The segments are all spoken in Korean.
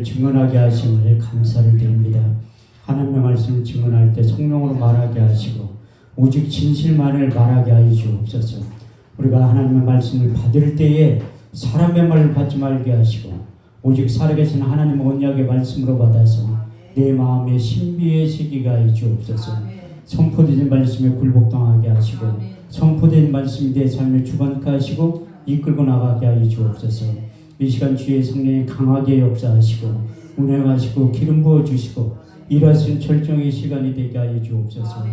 증언하게 하심을 감사를 드립니다. 하나님의 말씀을 증언할 때 성령으로 말하게 하시고 오직 진실만을 말하게 하여 주옵소서. 우리가 하나님의 말씀을 받을 때에 사람의 말을 받지 말게 하시고 오직 살아계신 하나님의 언약의 말씀으로 받아서 내 마음에 신비의 새기게 하여 주옵소서. 선포된 말씀에 굴복당하게 하시고 선포된 말씀이 내 삶에 주관케 하시고 이끌고 나가게 하여 주옵소서. 이 시간 주의 성령이 강하게 역사하시고 운행하시고 기름 부어주시고 일하신 절정의 시간이 되게 하여 주옵소서.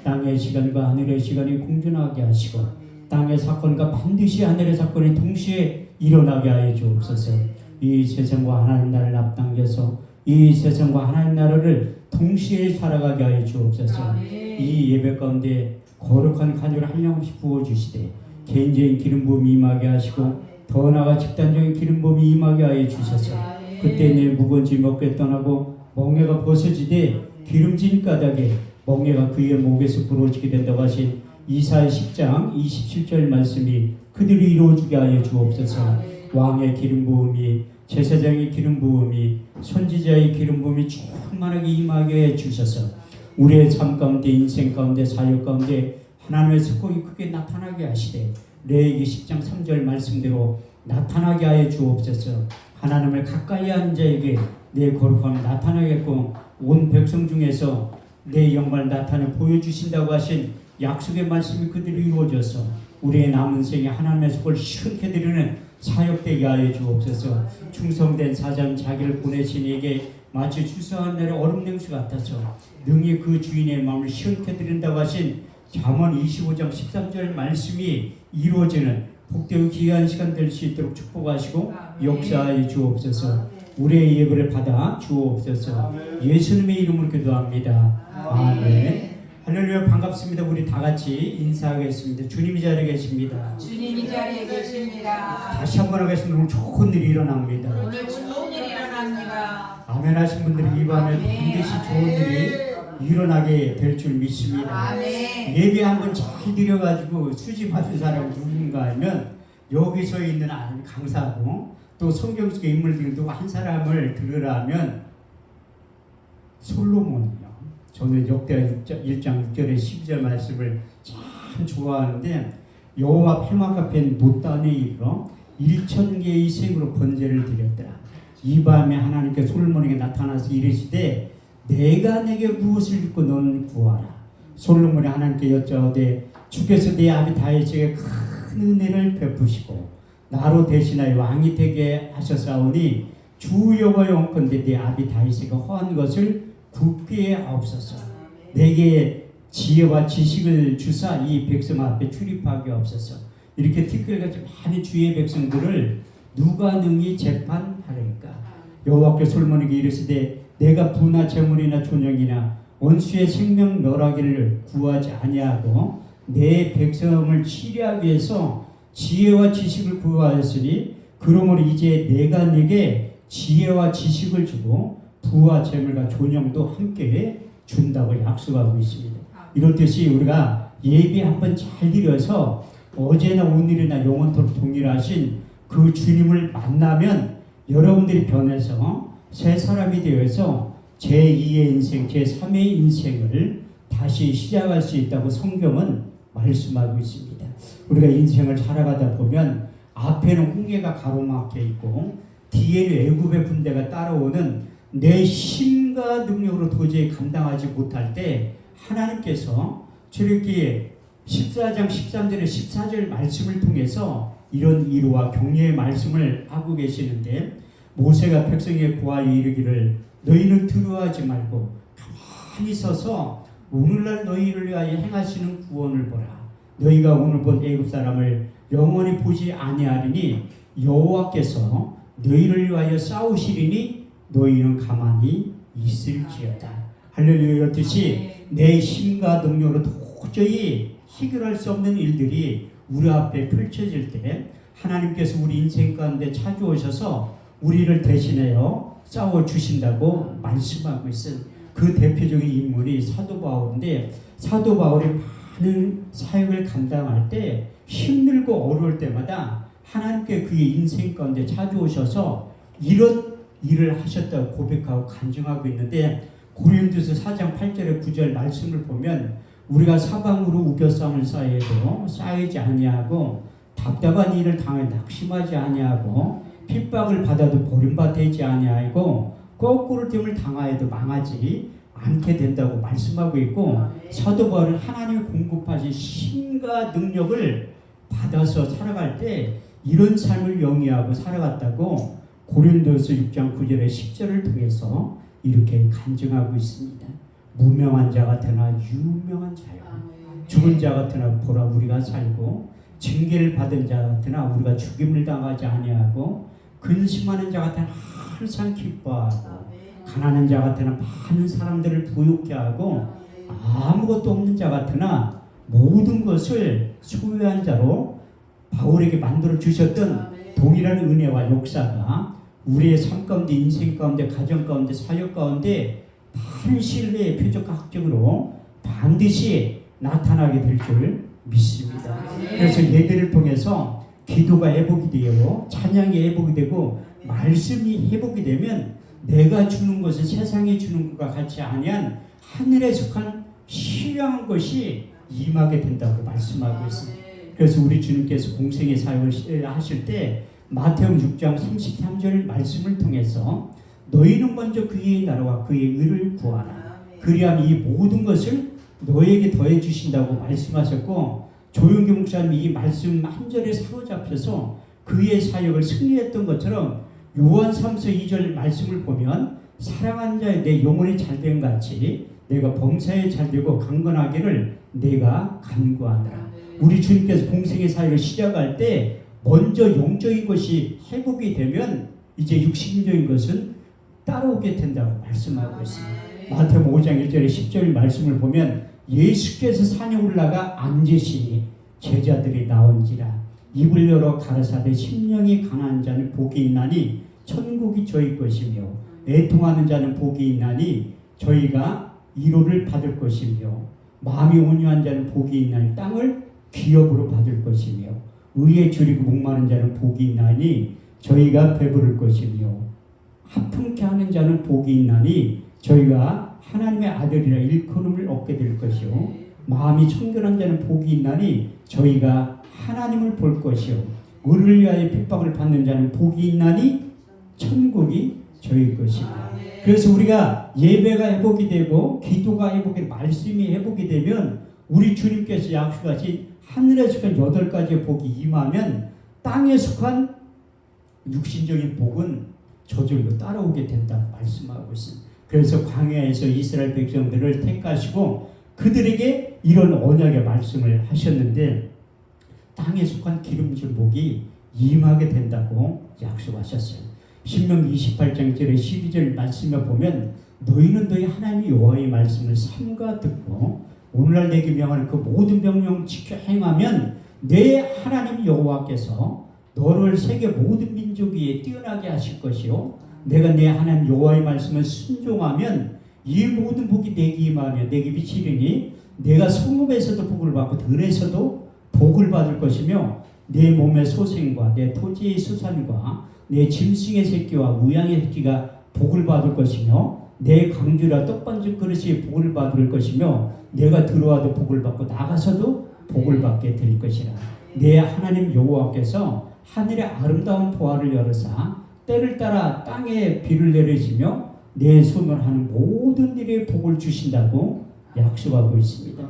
땅의 시간과 하늘의 시간이 공존하게 하시고 땅의 사건과 반드시 하늘의 사건이 동시에 일어나게 하여 주옵소서. 이 세상과 하나님 나라를 앞당겨서 이 세상과 하나님 나라를 동시에 살아가게 하여 주옵소서. 이 예배 가운데 거룩한 간유를 한량없이 부어주시되 개인적인 기름 부음이 임하게 하시고 더 나아가 집단적인 기름 부음이 임하게 하여 주셔서 그때 내 무거운 짐 어깨 떠나고 멍에가 벗어지되 기름진 까닭에 멍에가 그의 목에서 부러지게 된다고 하신 이사야 10장 27절 말씀이 그들이 이루어지게 하여 주옵소서. 왕의 기름 부음이 제사장의 기름 부음이 선지자의 기름 부음이 충만하게 임하게 해 주셔서 우리의 삶 가운데 인생 가운데 사역 가운데 하나님의 속국이 크게 나타나게 하시되 레위기 10장 3절 말씀대로 나타나게 하여 주옵소서. 하나님을 가까이 하는 자에게 내 거룩함을 나타나겠고 온 백성 중에서 내 영광을 나타내 보여주신다고 하신 약속의 말씀이 그대로 이루어져서 우리의 남은 생에 하나님의 속을 시원케 드리는 사역되게 하여 주옵소서. 충성된 사장 자기를 보내신 이에게 마치 추수한 날의 얼음 냉수 같아서 능히 그 주인의 마음을 시원케 드린다고 하신 잠언 25장 13절 말씀이 이루어지는 복되고 귀한 시간 될 수 있도록 축복하시고 역사하여 주옵소서. 우리의 예배를 받아 주옵소서. 예수님의 이름으로 기도합니다. 아멘. 할렐루야. 반갑습니다. 우리 다 같이 인사하겠습니다. 주님이 자리에 계십니다. 주님이 자리에 계십니다. 다시 한번 하겠습니다. 오늘 좋은 일이 일어납니다. 오늘 좋은 일이 일어납니다. 아멘 하신 분들이 이 밤에 반드시 좋은 일이 일어나게 될 줄 믿습니다. 아멘. 예배 한번 잘 드려가지고 수지 받은 사람이 누군가 하면 여기서 있는 강사고 또 성경 속의 인물들 누구 한 사람을 들으라면 솔로몬이요. 저는 역대하 1장 6절에 12절 말씀을 참 좋아하는데 여호와 회막 앞에 못단에 이르러 1,000개의 생으로 번제를 드렸더라. 이 밤에 하나님께 솔로몬에게 나타나서 이르시되 내가 내게 무엇을 입고 너는 구하라. 솔로몬이 하나님께 여짜오되 주께서 내 아비 다윗에게 큰 은혜를 베푸시고 나로 대신하여 왕이 되게 하셨사오니 주 여호와의 원컨대 내 아비 다윗에게 허한 것을 굳게 하옵소서. 내게 지혜와 지식을 주사 이 백성 앞에 출입하게 하옵소서. 이렇게 티끌같이 많은 주의 백성들을 누가 능히 재판하리까. 여호와께 솔로몬에게 이르시되 내가 부나 재물이나 존영이나 원수의 생명 멸하기를 구하지 아니하고 내 백성을 치료하기 위해서 지혜와 지식을 구하였으니 그러므로 이제 내가 네게 지혜와 지식을 주고 부와 재물과 존영도 함께 준다고 약속하고 있습니다. 이렇듯이 우리가 예배 한번 잘 드려서 어제나 오늘이나 영원토록 동일하신 그 주님을 만나면 여러분들이 변해서 새 사람이 되어서 제2의 인생, 제3의 인생을 다시 시작할 수 있다고 성경은 말씀하고 있습니다. 우리가 인생을 살아가다 보면 앞에는 홍해가 가로막혀 있고 뒤에는 애굽의 군대가 따라오는 내 힘과 능력으로 도저히 감당하지 못할 때 하나님께서 저렇게 14장 13절에 14절 말씀을 통해서 이런 위로와 격려의 말씀을 하고 계시는데 모세가 백성에게 고하여 이르기를 너희는 두려워하지 말고 가만히 서서 오늘날 너희를 위하여 행하시는 구원을 보라. 너희가 오늘 본 애굽 사람을 영원히 보지 아니하리니 여호와께서 너희를 위하여 싸우시리니 너희는 가만히 있을지어다. 할렐루야. 이렇듯이 내 힘과 능력으로 도저히 해결할 수 없는 일들이 우리 앞에 펼쳐질 때 하나님께서 우리 인생 가운데 찾아오셔서 우리를 대신하여 싸워주신다고 말씀하고 있어요. 그 대표적인 인물이 사도 바울인데 사도 바울이 많은 사역을 감당할 때 힘들고 어려울 때마다 하나님께 그의 인생 가운데 찾아오셔서 이런 일을 하셨다고 고백하고 간증하고 있는데 고린도서 4장 8절에 9절 말씀을 보면 우리가 사방으로 우겨싸움을 쌓여도 쌓이지 아니하고 답답한 일을 당해 낙심하지 아니하고 핍박을 받아도 버림받지 아니하고 거꾸로 됨을 당하여도 망하지 않게 된다고 말씀하고 있고 사도 바울은 하나님이 공급하신 힘과 능력을 받아서 살아갈 때 이런 삶을 영위하고 살아갔다고 고린도서 6장 9절에 10절을 통해서 이렇게 간증하고 있습니다. 무명한 자 같으나 유명한 자요. 죽은 자 같으나 보라 우리가 살고 징계를 받은 자 같으나 우리가 죽임을 당하지 아니하고 근심하는 자 같으나 항상 기뻐하고 가난한 자 같으나 많은 사람들을 부유케 하고 아무것도 없는 자 같으나 모든 것을 소유한 자로 바울에게 만들어 주셨던 동일한 은혜와 역사가 우리의 삶 가운데 인생 가운데 가정 가운데 사역 가운데 많은 신뢰의 표적 학적으로 반드시 나타나게 될 줄 믿습니다. 그래서 예배를 통해서 기도가 회복이 되고 찬양이 회복이 되고 말씀이 회복이 되면 내가 주는 것은 세상에 주는 것과 같이 아니한 하늘에 속한 신령한 것이 임하게 된다고 말씀하고 있습니다. 그래서 우리 주님께서 공생의 사역을 하실 때 마태복음 6장 33절 말씀을 통해서 너희는 먼저 그의 나라와 그의 의를 구하라. 그리하면 이 모든 것을 너에게 더해 주신다고 말씀하셨고 조용기 목사님이 이 말씀 한 절에 사로잡혀서 그의 사역을 승리했던 것처럼 요한 3서 2절 말씀을 보면 사랑하는 자의 내 영혼이 잘된 같이 내가 범사에 잘되고 강건하기를 내가 간구하노라. 우리 주님께서 공생의 사역을 시작할 때 먼저 영적인 것이 회복이 되면 이제 육신적인 것은 따라오게 된다고 말씀하고 있습니다. 마태복음 5장 1절에 10절 말씀을 보면 예수께서 산에 올라가 앉으시니 제자들이 나온지라 입을 열어 가라사대 심령이 강한 자는 복이 있나니 천국이 저희 것이며 애통하는 자는 복이 있나니 저희가 위로를 받을 것이며 마음이 온유한 자는 복이 있나니 땅을 기업으로 받을 것이며 의에 줄이고 목마른 자는 복이 있나니 저희가 배부를 것이며 하품케 하는 자는 복이 있나니 저희가 하나님의 아들이라 일컬음을 얻게 될 것이요 마음이 청결한 자는 복이 있나니 저희가 하나님을 볼 것이요 의를 위하여 핍박을 받는 자는 복이 있나니 천국이 저희 것이다. 그래서 우리가 예배가 회복이 되고 기도가 회복이 되고 말씀이 회복이 되면 우리 주님께서 약속하신 하늘에 속한 8가지의 복이 임하면 땅에 속한 육신적인 복은 저절로 따라오게 된다고 말씀하고 있습니다. 그래서 광야에서 이스라엘 백성들을 택하시고 그들에게 이런 언약의 말씀을 하셨는데 땅에 속한 기름진 복이 임하게 된다고 약속하셨어요. 신명기 28장 1절에 12절 말씀에 보면 너희는 너희 하나님 여호와의 말씀을 삼가 듣고 오늘날 내게 명하는 그 모든 명령 지켜 행하면 내 하나님 여호와께서 너를 세계 모든 민족 위에 뛰어나게 하실 것이요 내가 내 하나님 여호와의 말씀을 순종하면 이 모든 복이 내게 임하며 내게 미치리니 내가 성읍에서도 복을 받고 들에서도 복을 받을 것이며 내 몸의 소생과 내 토지의 수산과 내 짐승의 새끼와 우양의 새끼가 복을 받을 것이며 내 강주라 떡반죽 그릇이 복을 받을 것이며 내가 들어와도 복을 받고 나가서도 복을 받게 될 것이라. 내 하나님 여호와께서 하늘의 아름다운 보화를 열어사 때를 따라 땅에 비를 내리시며 내 손을 하는 모든 일에 복을 주신다고 약속하고 있습니다.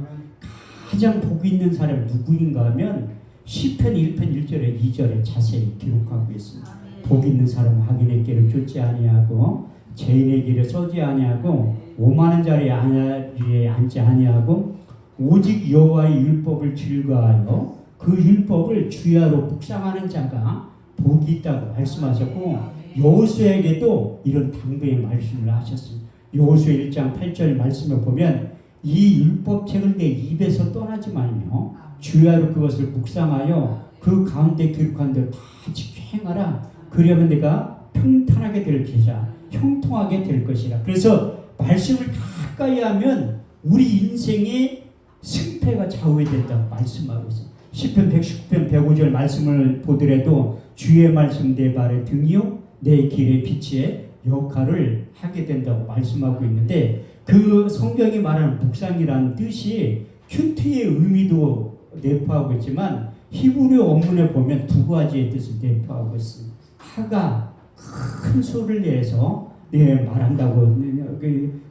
가장 복 있는 사람이 누구인가 하면 시편 1편 1절에 2절에 자세히 기록하고 있습니다. 복 있는 사람은 악인의 길을 쫓지 아니하고 죄인의 길에 서지 아니하고 오만한 자리에 앉지 아니하고 오직 여호와의 율법을 즐거워하여 그 율법을 주야로 묵상하는 자가 복이 있다고 말씀하셨고 여호수아에게도 이런 당부의 말씀을 하셨습니다. 여호수아 1장 8절 말씀을 보면 이 율법책을 내 입에서 떠나지 말며 주야로 그것을 묵상하여 그 가운데 기록한 대로 다 지켜 행하라. 그러면 내가 평탄하게 될 것이라 형통하게 될 것이라. 그래서 말씀을 가까이 하면 우리 인생의 승패가 좌우된다고 말씀하고 있어요. 시편 119편 105절 말씀을 보더라도 주의 말씀 내 발의 등이요 내 길의 빛이에 역할을 하게 된다고 말씀하고 있는데 그 성경이 말하는 묵상이라는 뜻이 큐티의 의미도 내포하고 있지만 히브리 원문에 보면 두 가지의 뜻을 내포하고 있습니다. 하가 큰 소리를 내서 말한다고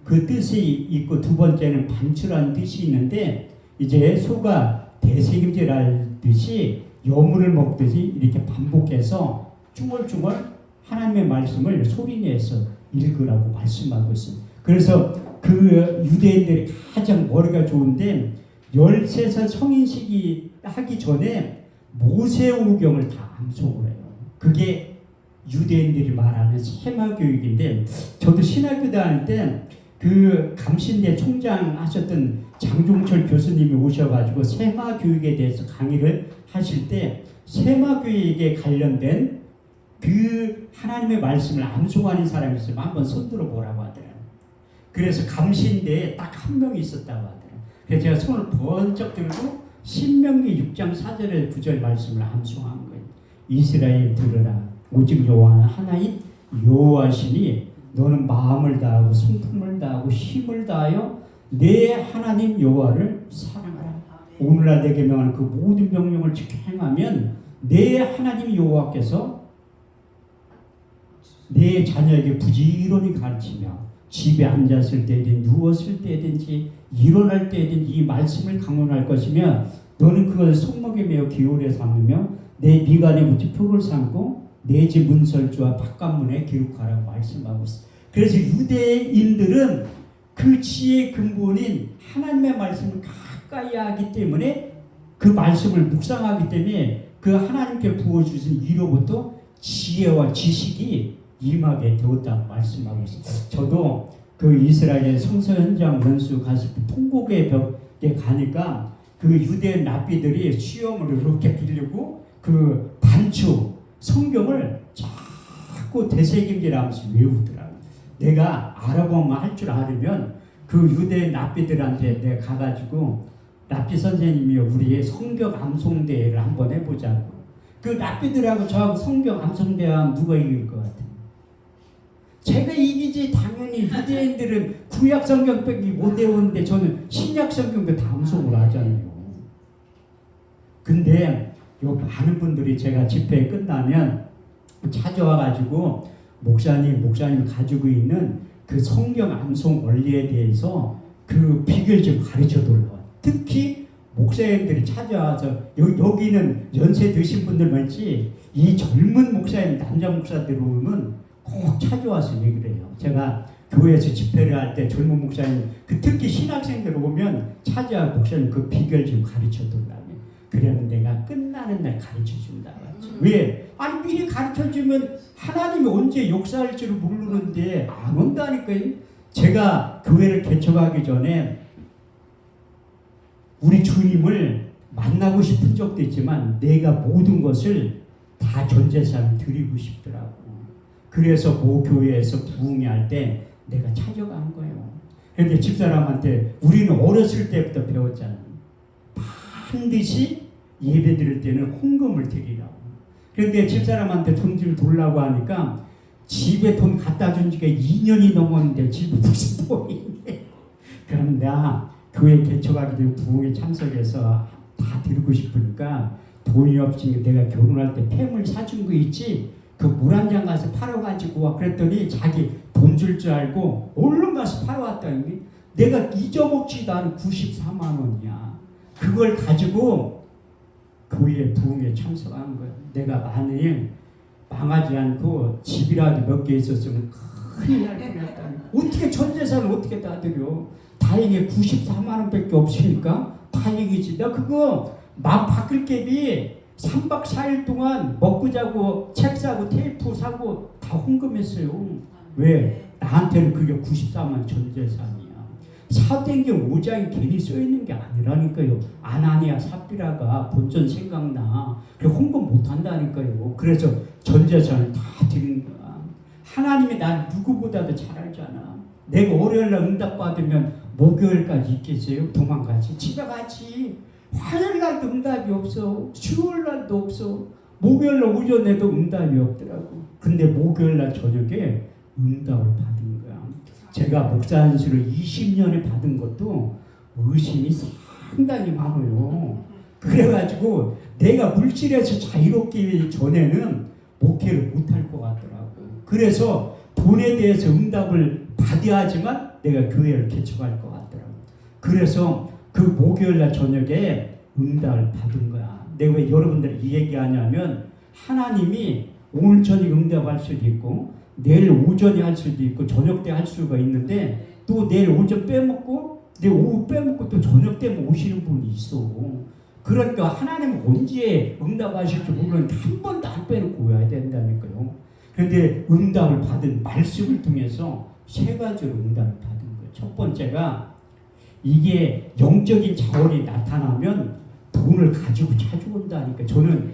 그 뜻이 있고 두 번째는 반추라는 뜻이 있는데 이제 소가 대책임질할 듯이 여물을 먹듯이 이렇게 반복해서 중얼중얼 하나님의 말씀을 소리내서 읽으라고 말씀하고 있습니다. 그래서 그 유대인들이 가장 머리가 좋은데 13살 성인식이 하기 전에 모세오경을 다 암송을 해요. 그게 유대인들이 말하는 세마교육인데 저도 신학교 다닐 때 그 감신대 총장 하셨던 장종철 교수님이 오셔가지고 세마교육에 대해서 강의를 하실 때 세마교육에 관련된 그 하나님의 말씀을 암송하는 사람이 있으면 한번 손들어 보라고 하더라고요. 그래서 감신대에 딱 한 명이 있었다고 하더라고요. 그래서 제가 손을 번쩍 들고 신명기 6장 4절의 9절 말씀을 암송한 거예요. 이스라엘 들으라. 오직 여호와는 하나님 여호와시니 너는 마음을 다하고 성품을 다하고 힘을 다하여 내 하나님 여호와를 사랑하라. 오늘날 내게 명하는 그 모든 명령을 지켜 행하면 내 하나님 여호와께서 내 자녀에게 부지런히 가르치며 집에 앉았을 때든 누웠을 때든지 일어날 때든지 이 말씀을 강론할 것이며 너는 그것을 손목에 메어 기울여 삼으며 내 미간에 붙여 표를 삼고 내 집 문설주와 바깥문에 기록하라고 말씀하고 있습니다. 그래서 유대인들은 그 지혜의 근본인 하나님의 말씀을 가까이 하기 때문에 그 말씀을 묵상하기 때문에 그 하나님께 부어주신 위로부터 지혜와 지식이 임하게 되었다고 말씀하고 있습니다. 저도 그 이스라엘 성서 현장 원수 갔을 때 통곡의 벽에 가니까 그 유대인 랍비들이 수염을 이렇게 기르고 그 반추 성경을 자꾸 되새김질하면서 외우더라고요. 내가 아랍어만 할 줄 알으면 그 유대인 랍비들한테 내가 가가지고 랍비 선생님이 우리의 성경 암송대회를 한번 해보자고. 그 랍비들하고 저하고 성경 암송대회하면 누가 이길 것 같아요? 제가 이기지. 당연히 유대인들은 구약 성경밖에 못 외우는데 저는 신약 성경도 다 암송을 하잖아요. 근데 요 많은 분들이 제가 집회 끝나면 찾아와가지고 목사님 가지고 있는 그 성경 암송 원리에 대해서 그 비결 좀 가르쳐 달라고. 특히 목사님들이 찾아와서 여기는 연세 드신 분들만 있지 이 젊은 목사님 남자 목사들 오면 꼭 찾아와서 얘기를 해요. 제가 교회에서 집회를 할 때 젊은 목사님 특히 신학생들 오면 찾아와 목사님 그 비결 좀 가르쳐 달라고. 그러면 내가 끝나는 날 가르쳐준다. 왜? 아니 미리 가르쳐주면 하나님이 언제 역사할 줄 모르는데 안 온다니까요. 제가 교회를 개척하기 전에 우리 주님을 만나고 싶은 적도 있지만 내가 모든 것을 다 전재산을 드리고 싶더라고. 그래서 모 교회에서 부흥회 할 때 내가 찾아간 거예요. 그런데 집사람한테 우리는 어렸을 때부터 배웠잖아요. 반드시 예배 드릴 때는 헌금을 드리라고. 그런데 집사람한테 돈 좀 돌라고 하니까 집에 돈 갖다 준 지가 2년이 넘었는데 집에 무슨 돈이 있네. 그럼 나 교회 개척하기 전에 부흥에 참석해서 다 드리고 싶으니까 돈이 없으니까 내가 결혼할 때 폐물 사준 거 있지? 그 물 한 잔 가서 팔아가지고 와. 그랬더니 자기 돈 줄 줄 알고 얼른 가서 팔아왔다니. 내가 잊어먹지도 않은 94만 원이야. 그걸 가지고 교회 부흥에 참석한 거야. 내가 만일 망하지 않고 집이라도 몇 개 있었으면 큰일 날 뻔했다니. 어떻게 전 재산을 어떻게 다 드려? 다행히 94만 원밖에 없으니까 다행이지. 나 그거 마음 바꿀 갭이 3박 4일 동안 먹고 자고 책 사고 테이프 사고 다 헌금했어요. 왜? 나한테는 그게 94만 전 재산이야. 사도행전 5장에 괜히 써있는 게 아니라니까요. 아나니아 삽비라가 본전 생각나. 그래 헌금 못한다니까요. 그래서 전 재산을 다 드린 거야. 하나님이 난 누구보다도 잘 알잖아. 내가 월요일날 응답받으면 목요일까지 있겠어요? 도망가지. 집에 가지. 화요일날도 응답이 없어. 수요일날도 없어. 목요일날 오전에도 응답이 없더라고. 근데 목요일날 저녁에 응답을 받은 거야. 제가 목사 안수를 20년에 받은 것도 의심이 상당히 많아요. 그래가지고 내가 물질에서 자유롭기 전에는 목회를 못할 것 같더라고. 그래서 돈에 대해서 응답을 받아야 하지만 내가 교회를 개척할 것 같더라고. 그래서 그 목요일날 저녁에 응답을 받은 거야. 내가 왜 여러분들 이 얘기하냐면 하나님이 오늘 저녁 응답할 수도 있고 내일 오전에 할 수도 있고 저녁 때 할 수가 있는데 또 내일 오전 빼먹고 내일 오후 빼먹고 또 저녁 때 오시는 분이 있어. 그러니까 하나님은 언제 응답하실지 모르는데 한 번도 안 빼놓고 와야 된다니까요. 그런데 응답을 받은 말씀을 통해서 세 가지로 응답을 받은 거예요. 첫 번째가 이게 영적인 자원이 나타나면 돈을 가지고 찾아온다니까. 저는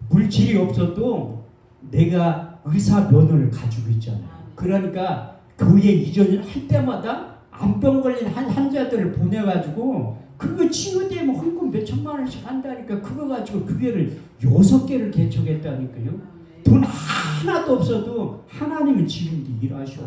물질이 없어도 내가 의사 면허를 가지고 있잖아요. 그러니까 교회 이전을 할 때마다 암병 걸린 환자들을 보내가지고 그거 치유되면 헌금 몇 천만 원씩 한다니까. 그거 가지고 교회를 6개를 개척했다니까요. 돈 하나도 없어도 하나님은 지금도 일하셔.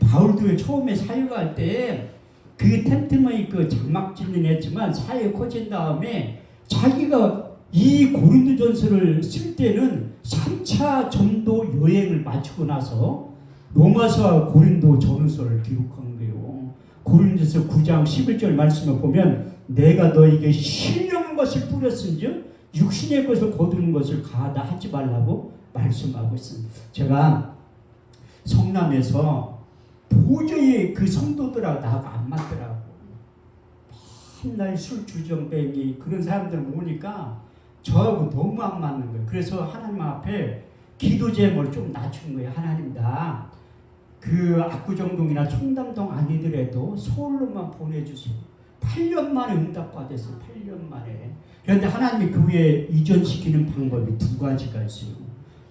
바울도 처음에 사역할 때 그 텐트메이커 장막 짓는 했지만 사역 커진 다음에 자기가 이 고린도전서를 쓸 때는 3차 전도 여행을 마치고 나서 로마서와 고린도 전후서를 기록한 거예요. 고린도서 9장 11절 말씀을 보면 내가 너에게 신령한 것을 뿌렸은즉 육신의 것을 거두는 것을 가하다 하지 말라고 말씀하고 있습니다. 제가 성남에서 도저히 그 성도들하고 나하고 안 맞더라고. 맨날 술 주정뱅이 그런 사람들 모으니까 저하고 너무 안 맞는 거예요. 그래서 하나님 앞에 기도 제목을 좀 낮춘 거예요. 하나님 나 그 압구정동이나 청담동 아니더라도 서울로만 보내주세요. 8년 만에 응답받았어요. 8년 만에. 그런데 하나님이 교회 이전시키는 방법이 두 가지가 있어요.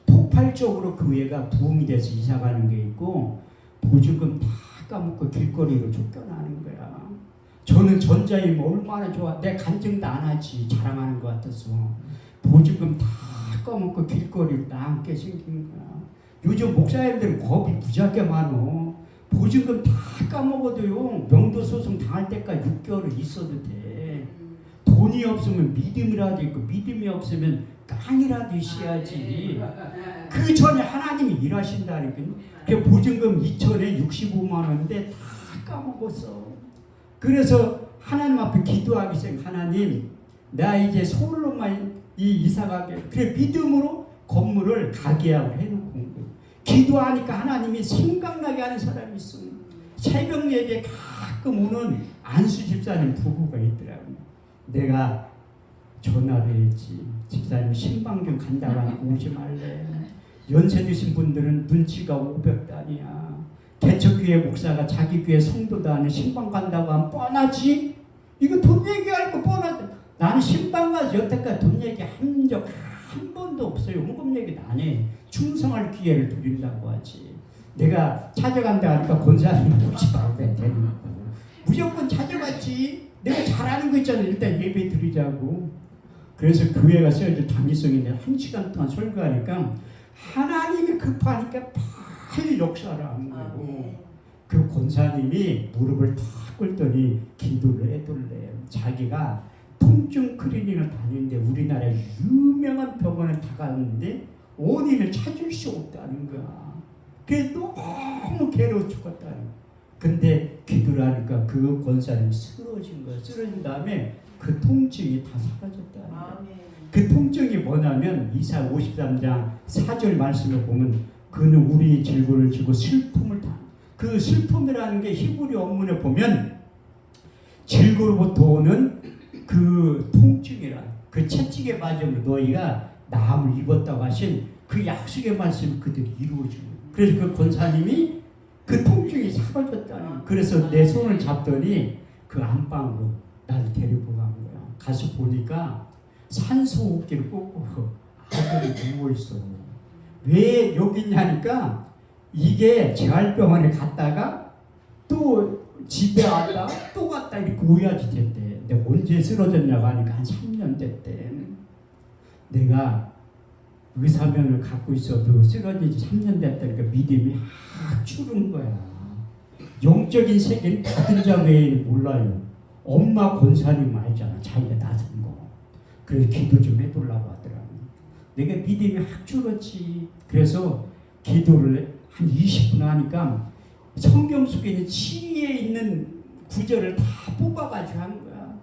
폭발적으로 교회가 부흥이 돼서 이사가는 게 있고 보증금 다 까먹고 길거리로 쫓겨나는 거야. 저는 전자임이 얼마나 좋아. 내 간증도 안 하지. 자랑하는 것 같아서. 보증금 다 까먹고 길거리로 남게 생긴 거야. 요즘 목사님들은 겁이 무지하게 많어. 보증금 다 까먹어도요. 명도소송 당할 때까지 6개월을 있어도 돼. 돈이 없으면 믿음이라도 있고 믿음이 없으면 깡이라도 있어야지. 그 전에 하나님이 일하신다니까요. 그 보증금 2천에 65만 원인데 다 까먹었어. 그래서 하나님 앞에 기도하기 시작. 하나님 나 이제 서울로만 이사 가게. 그래 믿음으로 건물을 가계약을 해놓고 온 거예요. 기도하니까 하나님이 생각나게 하는 사람이 있어. 새벽 예배 가끔 오는 안수 집사님 부부가 있더라고요. 내가 전화를 했지. 집사님 신방 좀 간다고 하니까 오지 말래. 연세 드신 분들은 눈치가 500단이야. 개척교회 목사가 자기 교회 성도도 아닌 신방 간다고 하면 뻔하지? 이거 돈 얘기할 거 뻔하지. 나는 신방 가서 여태까지 돈 얘기 한 적 한 번도 없어요. 헌금 얘기도 안 해. 충성할 기회를 드린다고 하지. 내가 찾아간다 하니까 권사님이 오지 말아야 되는 거고. 무조건 찾아갔지. 내가 잘하는 거 있잖아. 일단 예배 드리자고. 그래서 교회가 세워져 당위성인데 1시간 동안 설교하니까 하나님이 급하니까 빨리 역사를 하는 거고. 그 권사님이 무릎을 탁 꿇더니 기도를 해둘래. 자기가 통증 클리닉을 다니는데 우리나라 유명한 병원에 다 갔는데 원인을 찾을 수 없다는 거야. 그게 너무 괴로워 죽었다는 거야. 근데 기도를 하니까 그 권사님이 쓰러진 거야. 쓰러진 다음에 그 통증이 다 사라졌다는 거야. 그 통증이 뭐냐면 이사 53장 4절 말씀을 보면 그는 우리 질고를 지고 슬픔을 다. 그 슬픔이라는 게 히브리 원문에 보면 질고로부터 오는 그 통증이란 그 채찍에 맞으면 너희가 나음을 입었다고 하신 그 약속의 말씀이 그대로 이루어지는 거예요. 그래서 그 권사님이 그 통증이 사라졌다는 거예요. 그래서 내 손을 잡더니 그 안방으로 나를 데리고 간 거야. 가서 보니까 산소호흡기를 꽂고 아들이 누워있어. 왜 여기 있냐니까 이게 재활병원에 갔다가 또 집에 왔다 또 갔다 이렇게 오야지 됐대. 내가 언제 쓰러졌냐고 하니까 한 3년 됐대. 내가 의사면을 갖고 있어도 쓰러진 지 3년 됐다니까 믿음이 확 추는 거야. 영적인 세계는 받은 자 외에는 몰라요. 엄마 권사님 알잖아. 자기가 나선 거. 그래서 기도 좀 해달라고 하더라고. 내가 믿음이 확 줄었지. 그래서 기도를 한 20분 하니까 성경 속에 있는 치유에 있는 구절을 다 뽑아가지고 한 거야.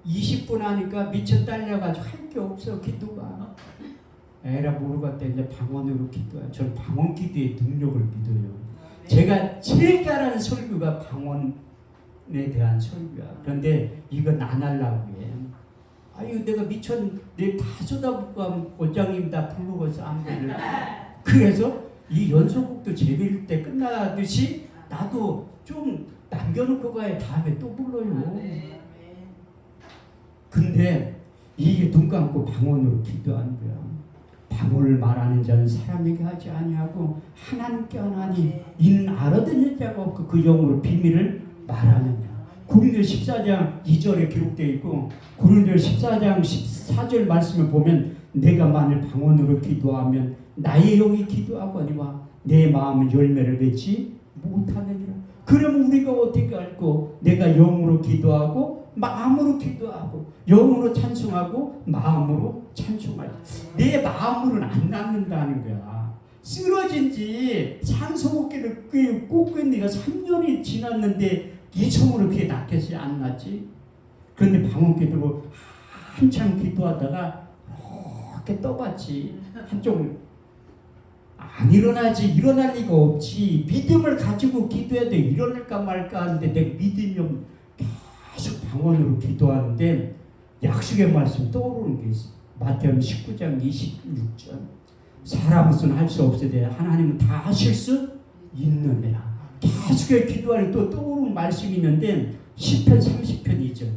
20분 하니까 미쳐 딸려가지고 할 게 없어 기도가. 에라 모르겠다. 이제 방언으로 기도해. 저는 방언 기도의 능력을 믿어요. 제가 제일 잘하는 설교가 방언에 대한 설교야. 그런데 이건 안 하려고 해. 아유 내가 내 다 쏟아붓고 하면 원장님 다 부르고서 안 불러. 그래서 이 연속곡도 재빌 때 끝나듯이 나도 좀 남겨놓고 가야 다음에 또 불러요. 근데 이게 눈 감고 방언으로 기도하는 거야. 방언을 말하는 자는 사람에게 하지 아니하고 하나님께 하나니 이는 알아듣는 자가 없고 그 영으로 비밀을 말하느냐. 고린도 14장 2절에 기록되어 있고 고린도 14장 14절 말씀을 보면 내가 만일 방언으로 기도하면 나의 영이 기도하거니와 내 마음은 열매를 맺지 못하느니라. 그러면 우리가 어떻게 알고 내가 영으로 기도하고 마음으로 기도하고 영으로 찬송하고 마음으로 찬송하지. 내 마음으로는 안 낫는다는 거야. 쓰러진 지 산소호흡기를 꽂고 있는 3년이 지났는데 이성으로 그게 낫겠어요? 안 낫지? 그런데 방언 기도로 한참 기도하다가 이렇게 떠봤지. 한쪽 안 일어나지. 일어날 리가 없지. 믿음을 가지고 기도해야 돼. 일어날까 말까 하는데 내가 믿음이 없는 계속 방언으로 기도하는데 약속의 말씀 떠오르는 게 있어. 마태복음 19장 26절. 사람은 할 수 없으되 하나님은 다 하실 수 있느니라. 계속 기도하는 또 떠오르는 말씀이 있는데 시편 30편 2절.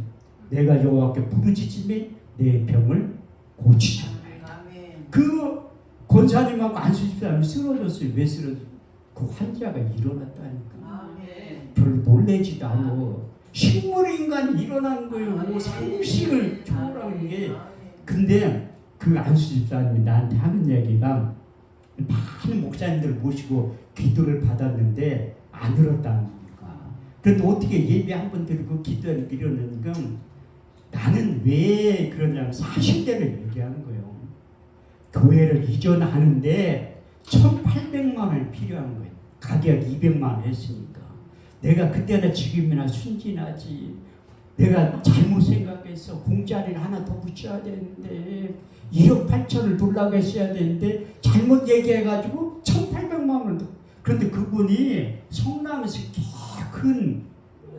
내가 여호와께 부르짖으면 내 병을 고치셨나이다. 그 권사님하고 안수집사님이 쓰러졌어요. 왜 쓰러졌어요? 그 환자가 일어났다니까. 별로 놀래지도 않고 식물 인간이 일어난 거예요. 상식을 초월하는 게. 근데 그 안수집사님이 나한테 하는 얘기가 많은 목사님들 모시고 기도를 받았는데 안 들었다는 거니까. 그런데 어떻게 예배 한 번 드리고 기도를 드렸는가? 나는 왜 그러냐면 사실대로 얘기하는 거예요. 교회를 이전하는데 1,800만 원이 필요한 거예요. 가격 200만 원 했으니까. 내가 그때나 지금이나 순진하지. 내가 잘못 생각했어. 공짜리를 하나 더 붙여야 되는데 1억 8천을 돌라고 했어야 되는데 잘못 얘기해가지고 1,800만 원을 더. 그런데 그분이 성남에서 큰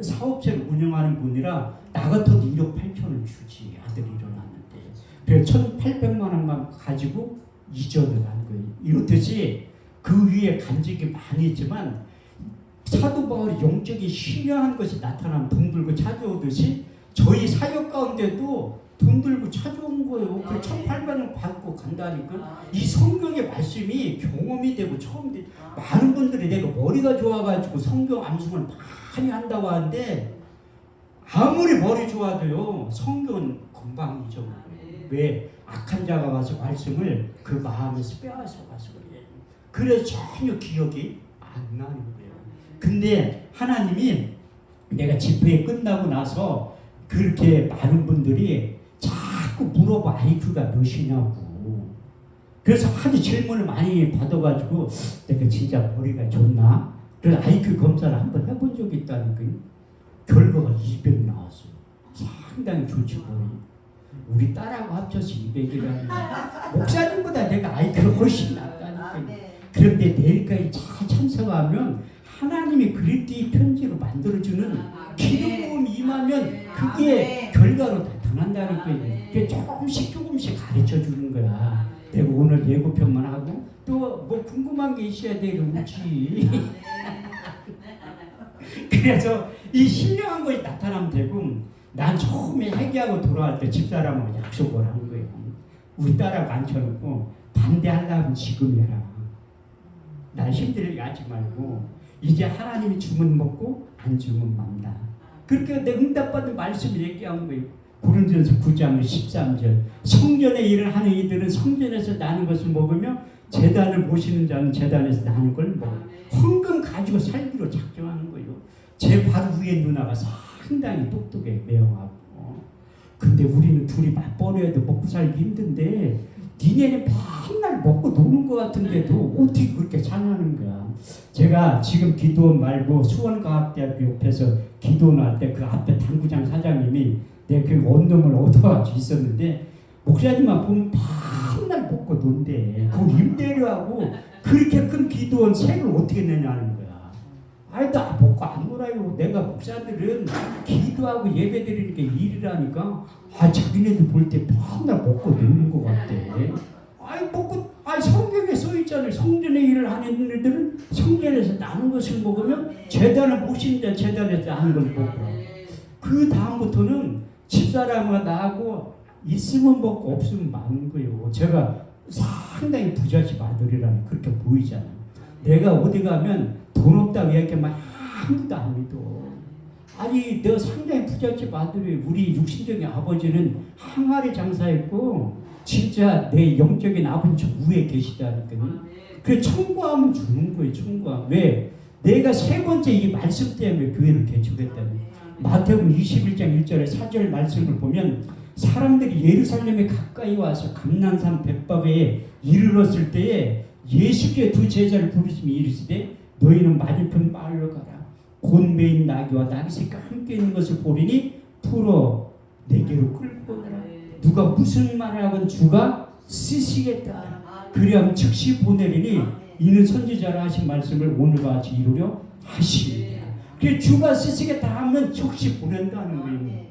사업체를 운영하는 분이라 나 같아도 1억 8천을 주지. 아들이 일어났는데. 그래서 1,800만 원만 가지고 이전을 한 거예요. 이렇듯이 그 위에 간직이 많이 있지만 사도 바울이 영적인 신령한 것이 나타나면 돈 들고 찾아오듯이 저희 사역 가운데도 돈 들고 찾아온 거예요. 그 1,800원 받고 간다니까. 이 성경의 말씀이 경험이 되고 처음 돼. 많은 분들이 내가 머리가 좋아가지고 성경 암송을 많이 한다고 하는데 아무리 머리 좋아도요 성경은 금방 잊어버려요. 왜? 악한 자가 와서 말씀을 그 마음에서 빼앗아 가서 그래요. 그래서 전혀 기억이 안 나는 거예요. 근데 하나님이 내가 집회 끝나고 나서 그렇게 많은 분들이 자꾸 물어봐. IQ가 몇이냐고. 그래서 하도 질문을 많이 받아가지고 내가 진짜 머리가 좋나? 그래서 IQ 검사를 한번 해본 적이 있다니까요. 결과가 200 나왔어요. 상당히 좋지 머리. 우리 딸하고 합쳐서 200이라니. 목사님보다 내가 IQ가 훨씬 낫다니까요. 그런데 내일까지 잘 참석하면 하나님이 그리스도의 편지로 만들어주는 기름 임하면 그게 결과로 나타난다니까요. 그게 조금씩 가르쳐 주는 거야. 내가 오늘 예고편만 하고 또 뭐 궁금한 게 있어야 되겠지. 그래서 이 신령한 것이 나타나면 되고 난 처음에 회개하고 돌아갈 때 집사람하고 약속을 한 거예요. 우리 딸하고 앉혀놓고 반대하려면 지금 해라. 날 힘들게 하지 말고 이제 하나님이 주면 먹고 안 주면 맘다. 그렇게 내 응답받은 말씀을 얘기한 거예요. 고린도전서 9장 13절 성전의 일을 하는 이들은 성전에서 나는 것을 먹으며 제단을 모시는 자는 제단에서 나는 걸 먹어. 헌금 가지고 살기로 작정하는 거예요. 제 바로 위에 누나가 상당히 똑똑해, 매형하고. 근데 우리는 둘이 맞벌이해도 먹고 살기 힘든데 니네는 맨날 먹고 노는 것 같은데도 어떻게 그렇게 잘하는 거야. 제가 지금 기도원 말고 수원과학대학교 옆에서 기도원 할 때 그 앞에 당구장 사장님이 내 그 원룸을 얻어가지고 있었는데 목사님만 보면 맨날 먹고 논대. 그 임대료하고 그렇게 큰 기도원 세를 어떻게 내냐는 거야. 아이 나 먹고 안 놀아요. 내가 목사들은 기도하고 예배 드리는 게 일이라니까. 아 자기네들 볼 때 맨날 먹고 노는 것 같대. 아이 먹고 성경에 써 있잖아요. 성전의 일을 하는 이들은 성전에서 나는 것을 먹으면 제단을 모신 자 제단에서 나는 걸 먹으라. 그 다음부터는 집사람과 나하고 있으면 먹고 없으면 많은 거예요. 제가 상당히 부잣집 아들이라는 그렇게 보이잖아요. 내가 어디 가면 돈 없다고 이야기하면 아무도 안 믿어. 아니 내가 상당히 부잣집 아들이 우리 육신적인 아버지는 항아리 장사했고 진짜 내 영적인 아버지 위에 계시다니까요. 그래 청구하면 주는 거예요. 청구하면. 왜? 내가 세 번째 이 말씀 때문에 교회를 개척했다니. 마태복음 21장 1절에 4절 말씀을 보면 사람들이 예루살렘에 가까이 와서 감난산 벳바게에 이르렀을 때에 예수께서 두 제자를 부르시며 이르시되 너희는 맞은편 마을로 가라. 곧 메인 나귀와 나귀 새가 함께 있는 것을 보리니 풀어 내게로 끌고 오너라. 누가 무슨 말을 하건 주가 쓰시겠다. 그리하면 즉시 보내리니 이는 선지자라 하신 말씀을 오늘과 같이 이루려 하시니라. 그 주가 쓰시겠다 하면 즉시 보낸다는 거예요.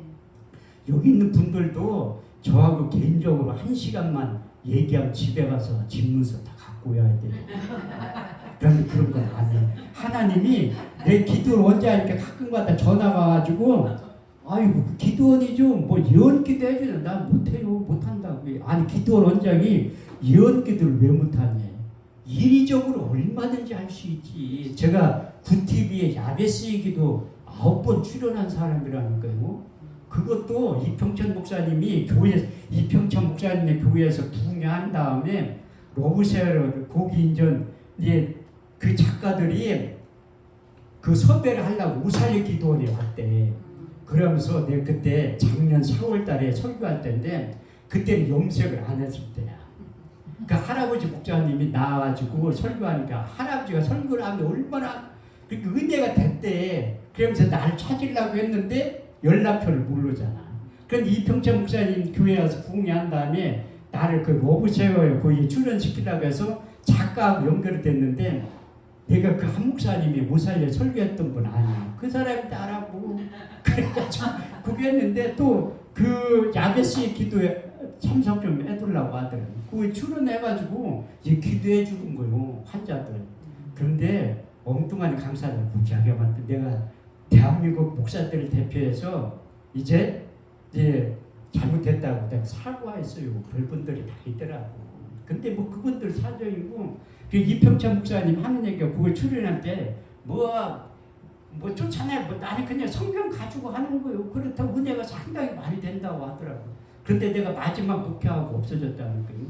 여기 있는 분들도 저하고 개인적으로 1시간만 얘기하면 집에 가서 집문서 다 갖고 와야 돼요. 그런데 그런 건 안 해요. 하나님이 내 기도를 언제 이렇게 가끔가다 전화가 와가지고 아이고 기도원이죠. 뭐 예언기도 해주는 난 못해요. 못한다고. 아니 기도원 원장이 예언기도를 왜 못하냐. 인위적으로 얼마든지 할 수 있지. 제가 구TV에 야베스의 기도 9번 출연한 사람이라니까요. 그것도 이평천 목사님이 이평천 목사님의 교회에서 부흥한 다음에 러브쉐어를 거기 이제 그 작가들이 그 섭외를 하려고 우살리 기도원에 왔대. 그러면서 내가 그때 작년 4월달에 설교할 때인데 그때는 염색을 안 했을 때야. 그 할아버지 목사님이 나와가지고 설교하니까 할아버지가 설교를 하면 얼마나 그렇게 은혜가 됐대. 그러면서 나를 찾으려고 했는데 연락처를 모르잖아. 그런데 이평천 목사님 교회 와서 부흥한 다음에 나를 그 러브쉐어에 거기 출연시키려고 해서 작가하고 연결이 됐는데 내가 그 한 목사님이 모살려 설교했던 분 아니야. 그 사람이 나라고. 그래가지고 그게 했는데 또 그 야베스의 기도에 참석 좀 해달라고 하더라고요. 그거 출연해가지고 이제 기도해 주는 거예요. 환자들. 그런데 엉뚱한 강사들 부자기한테 내가 대한민국 목사들을 대표해서 이제 잘못했다고 내가 사과했어요. 그분들이 다 있더라고. 근데 뭐 그분들 사정이고 그 이평찬 목사님 하는 얘기가 그걸 출연할 때 뭐 좋잖아요. 뭐 나는 그냥 성경 가지고 하는 거예요. 그렇다고 은혜가 상당히 많이 된다고 하더라고. 그런데 내가 마지막 목회하고 없어졌다는 거예요.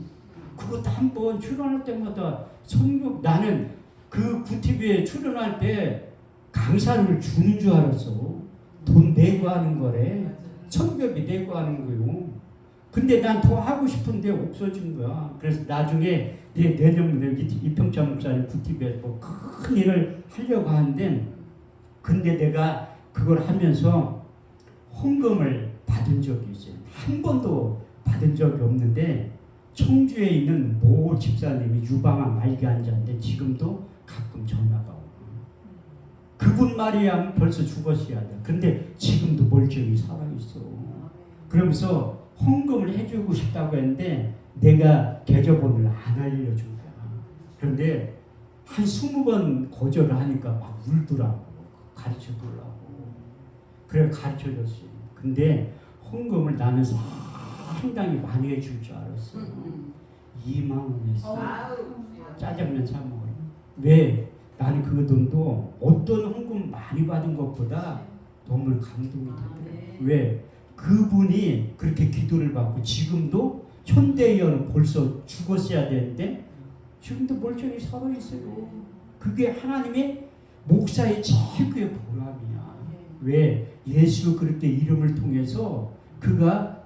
그것도 한번 출연할 때마다 성경 나는 그 구TV에 출연할 때 강사를 주는 줄 알았어. 돈 내고 하는 거래. 성경비 내고 하는 거예요. 근데 난 더 하고 싶은데 없어진 거야. 그래서 나중에 내년에 이평찬 목사님 구TV에 뭐 큰 일을 하려고 하는데 근데 내가 그걸 하면서 헌금을 받은 적이 있어요. 한 번도 받은 적이 없는데 청주에 있는 모 집사님이 유방암 말기 환자인데 지금도 가끔 전화가 오고 그분 말이야 벌써 죽었어야 돼. 근데 지금도 멀쩡히 살아있어. 그러면서 헌금을 해주고 싶다고 했는데 내가 계좌번호를 안 알려준 거야. 그런데 한 20번 거절을 하니까 막 울더라고. 가르쳐주려고. 그래 가르쳐줬어요. 근데 헌금을 나는 상당히 많이 해줄 줄 알았어. 2만 원 했어. 짜장면 사 먹으러. 왜? 나는 그 돈도 어떤 헌금 많이 받은 것보다 너무 감동이 되더라고. 왜? 그분이 그렇게 기도를 받고 지금도 현대의원은 벌써 죽었어야 되는데 지금도 멀쩡히 살아있어요. 그게 하나님의 목사의 최고의 보람이야. 왜? 예수 그렇게 이름을 통해서 그가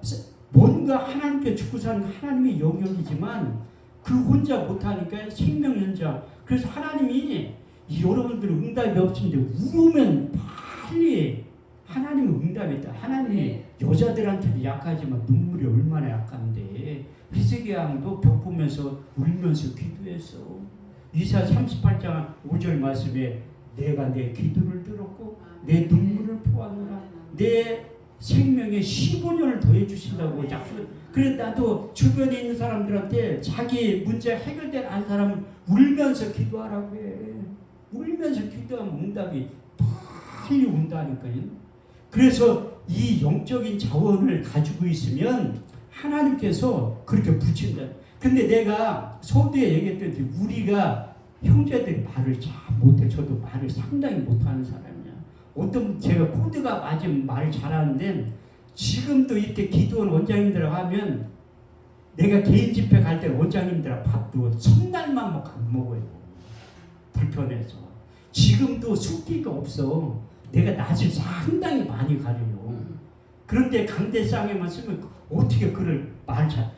뭔가 하나님께 죽고 사는 하나님의 영역이지만 그 혼자 못하니까 생명연장. 그래서 하나님이 여러분들 응답이 없는데 울으면 빨리 하나님은 응답했다. 하나님이 여자들한테도 약하지만 눈물이 얼마나 약한데 히스기야도 벽 보면서 울면서 기도했어. 이사 38장 5절 말씀에 내가 내 기도를 들었고 내 눈물을 보았노라. 내 생명에 15년을 더해 주신다고 약속. 그래 나도 주변에 있는 사람들한테 자기 문제 해결된 안 사람은 울면서 기도하라고 해. 울면서 기도하면 응답이 빨리 온다니까요. 그래서 이 영적인 자원을 가지고 있으면 하나님께서 그렇게 붙인다. 근데 내가 서두에 얘기했듯이 우리가 형제들이 말을 잘 못해. 저도 말을 상당히 못하는 사람이야. 어떤 제가 코드가 맞으면 말을 잘하는데 지금도 이렇게 기도원 원장님들하고 하면 내가 개인 집회 갈 때 원장님들하고 밥도 첫날만 안 먹어요. 불편해서. 지금도 숙기가 없어. 내가 낯을 상당히 많이 가려요. 그런데 강대상에만 쓰면 어떻게 그를 말 잘.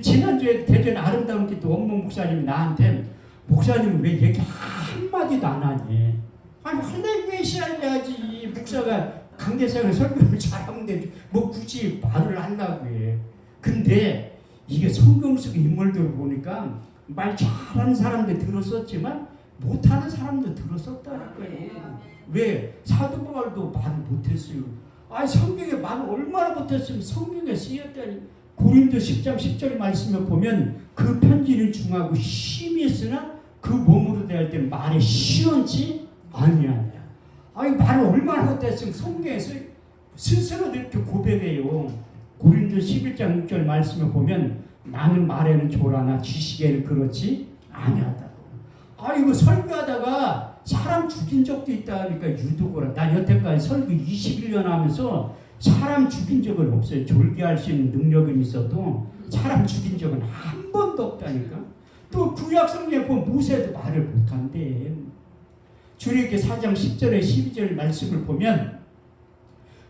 지난주에 대전 아름다운 기도 원문 목사님이 나한테 목사님은 왜 얘기 한마디도 안 하니? 아니 할래 계셔야지. 목사가 강대상에 설교를 잘하면 되지. 뭐 굳이 말을 하려고 해. 근데 이게 성경 속 인물들을 보니까 말 잘하는 사람들 들었었지만 못하는 사람도 들었었다는 거예요. 왜? 사도 바울도 말을 못했어요. 아니 성경에 말을 얼마나 못했으면 성경에 쓰였다니. 고린도 10장 10절 말씀을 보면 그 편지는 중하고 힘이 있으나 그 몸으로 대할 때는 말이 시원치 아니하냐. 아니 말을 얼마나 못했으면 성경에서 스스로 이렇게 고백해요. 고린도 11장 6절 말씀을 보면 나는 말에는 조라나 지식에는 그렇지 아니하다고. 아 이거 설교하다가 사람 죽인 적도 있다니까 유도거라. 난 여태까지 설교 21년 하면서 사람 죽인 적은 없어요. 졸개할 수 있는 능력은 있어도 사람 죽인 적은 한 번도 없다니까. 또 구약 성경에 보면 모세도 말을 못한대. 출애굽기 4장 10절에 12절 말씀을 보면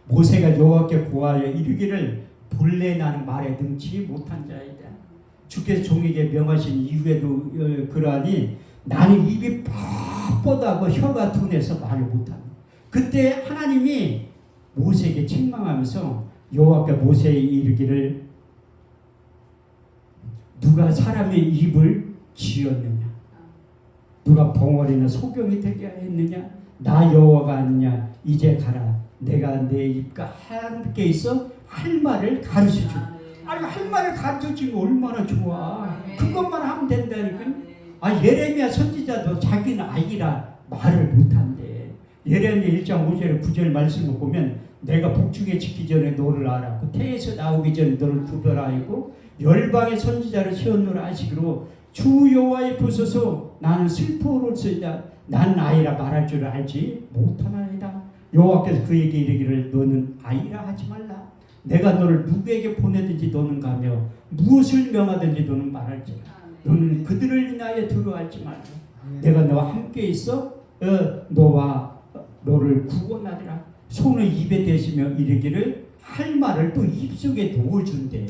모세가 여호와께 고하여 이르기를 본래 나는 말에 능치 못한 자이다. 주께서 종에게 명하신 이후에도 그러하니 나는 입이 뻣뻣하고 혀가 둔해서 말을 못한다. 그때 하나님이 모세에게 책망하면서 여호와께 모세에 이르기를 누가 사람의 입을 지었느냐? 누가 벙어리나 소경이 되게 했느냐? 나 여호와가 아니냐? 이제 가라. 내가 내 입과 함께 있어 할 말을 가르쳐줘. 아니 할 말을 가르쳐주면 얼마나 좋아. 그것만 하면 된다니까. 아 예레미야 선지자도 자기는 아이라 말을 못한대. 예레미야 1장 5절 9절 말씀을 보면 내가 복중에 지기 전에 너를 알았고 태에서 나오기 전에 너를 구별하였고 열방의 선지자를 세웠노라 하시기로 주 여호와의 부서서 나는 슬퍼로서이다. 난 아이라 말할 줄 알지 못하나이다. 여호와께서 그에게 이르기를 너는 아이라 하지 말라. 내가 너를 누구에게 보내든지 너는 가며 무엇을 명하든지 너는 말할지라. 너는 그들을 인하여 두려워하지 말라. 내가 너와 함께 있어 너와 너를 구원하리라. 손을 입에 대시며 이르기를 할 말을 또 입속에 넣어준대.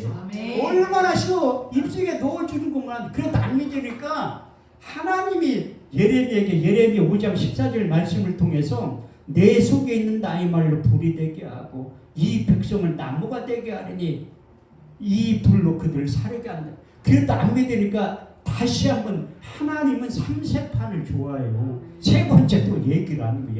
얼마나 쉬워. 입속에 넣어주는 것만. 그래도 안 믿으니까 하나님이 예레미야에게 예레미야 5장 14절 말씀을 통해서 내 속에 있는 나의 말로 불이 되게 하고 이 백성을 나무가 되게 하리니 이 불로 그들을 사르게 한다. 그래도 안 믿으니까 다시 한번 하나님은 삼세판을 좋아해요. 세 번째 또 얘기를 하는 거예요.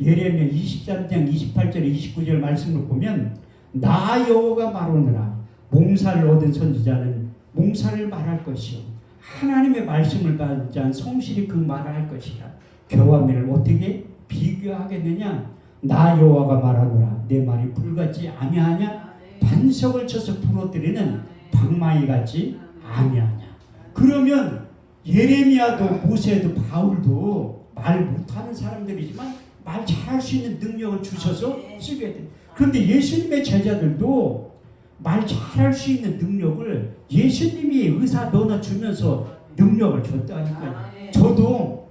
예레미야 23장 28절 29절 말씀을 보면 나 여호와가 말하노라. 몽사를 얻은 선지자는 몽사를 말할 것이요 하나님의 말씀을 받은 자는 성실히 그 말을 할 것이라. 교화면을 어떻게 비교하겠느냐? 나 여호와가 말하노라. 내 말이 불같지 아니하냐? 반석을 쳐서 부러뜨리는 방망이 같지 아니하냐? 그러면 예레미야도 모세도 바울도 말 못하는 사람들이지만 말 잘할 수 있는 능력을 주셔서 쓰게 돼. 그런데 예수님의 제자들도 말 잘할 수 있는 능력을 예수님이 의사 넣어주면서 능력을 줬다니까요. 저도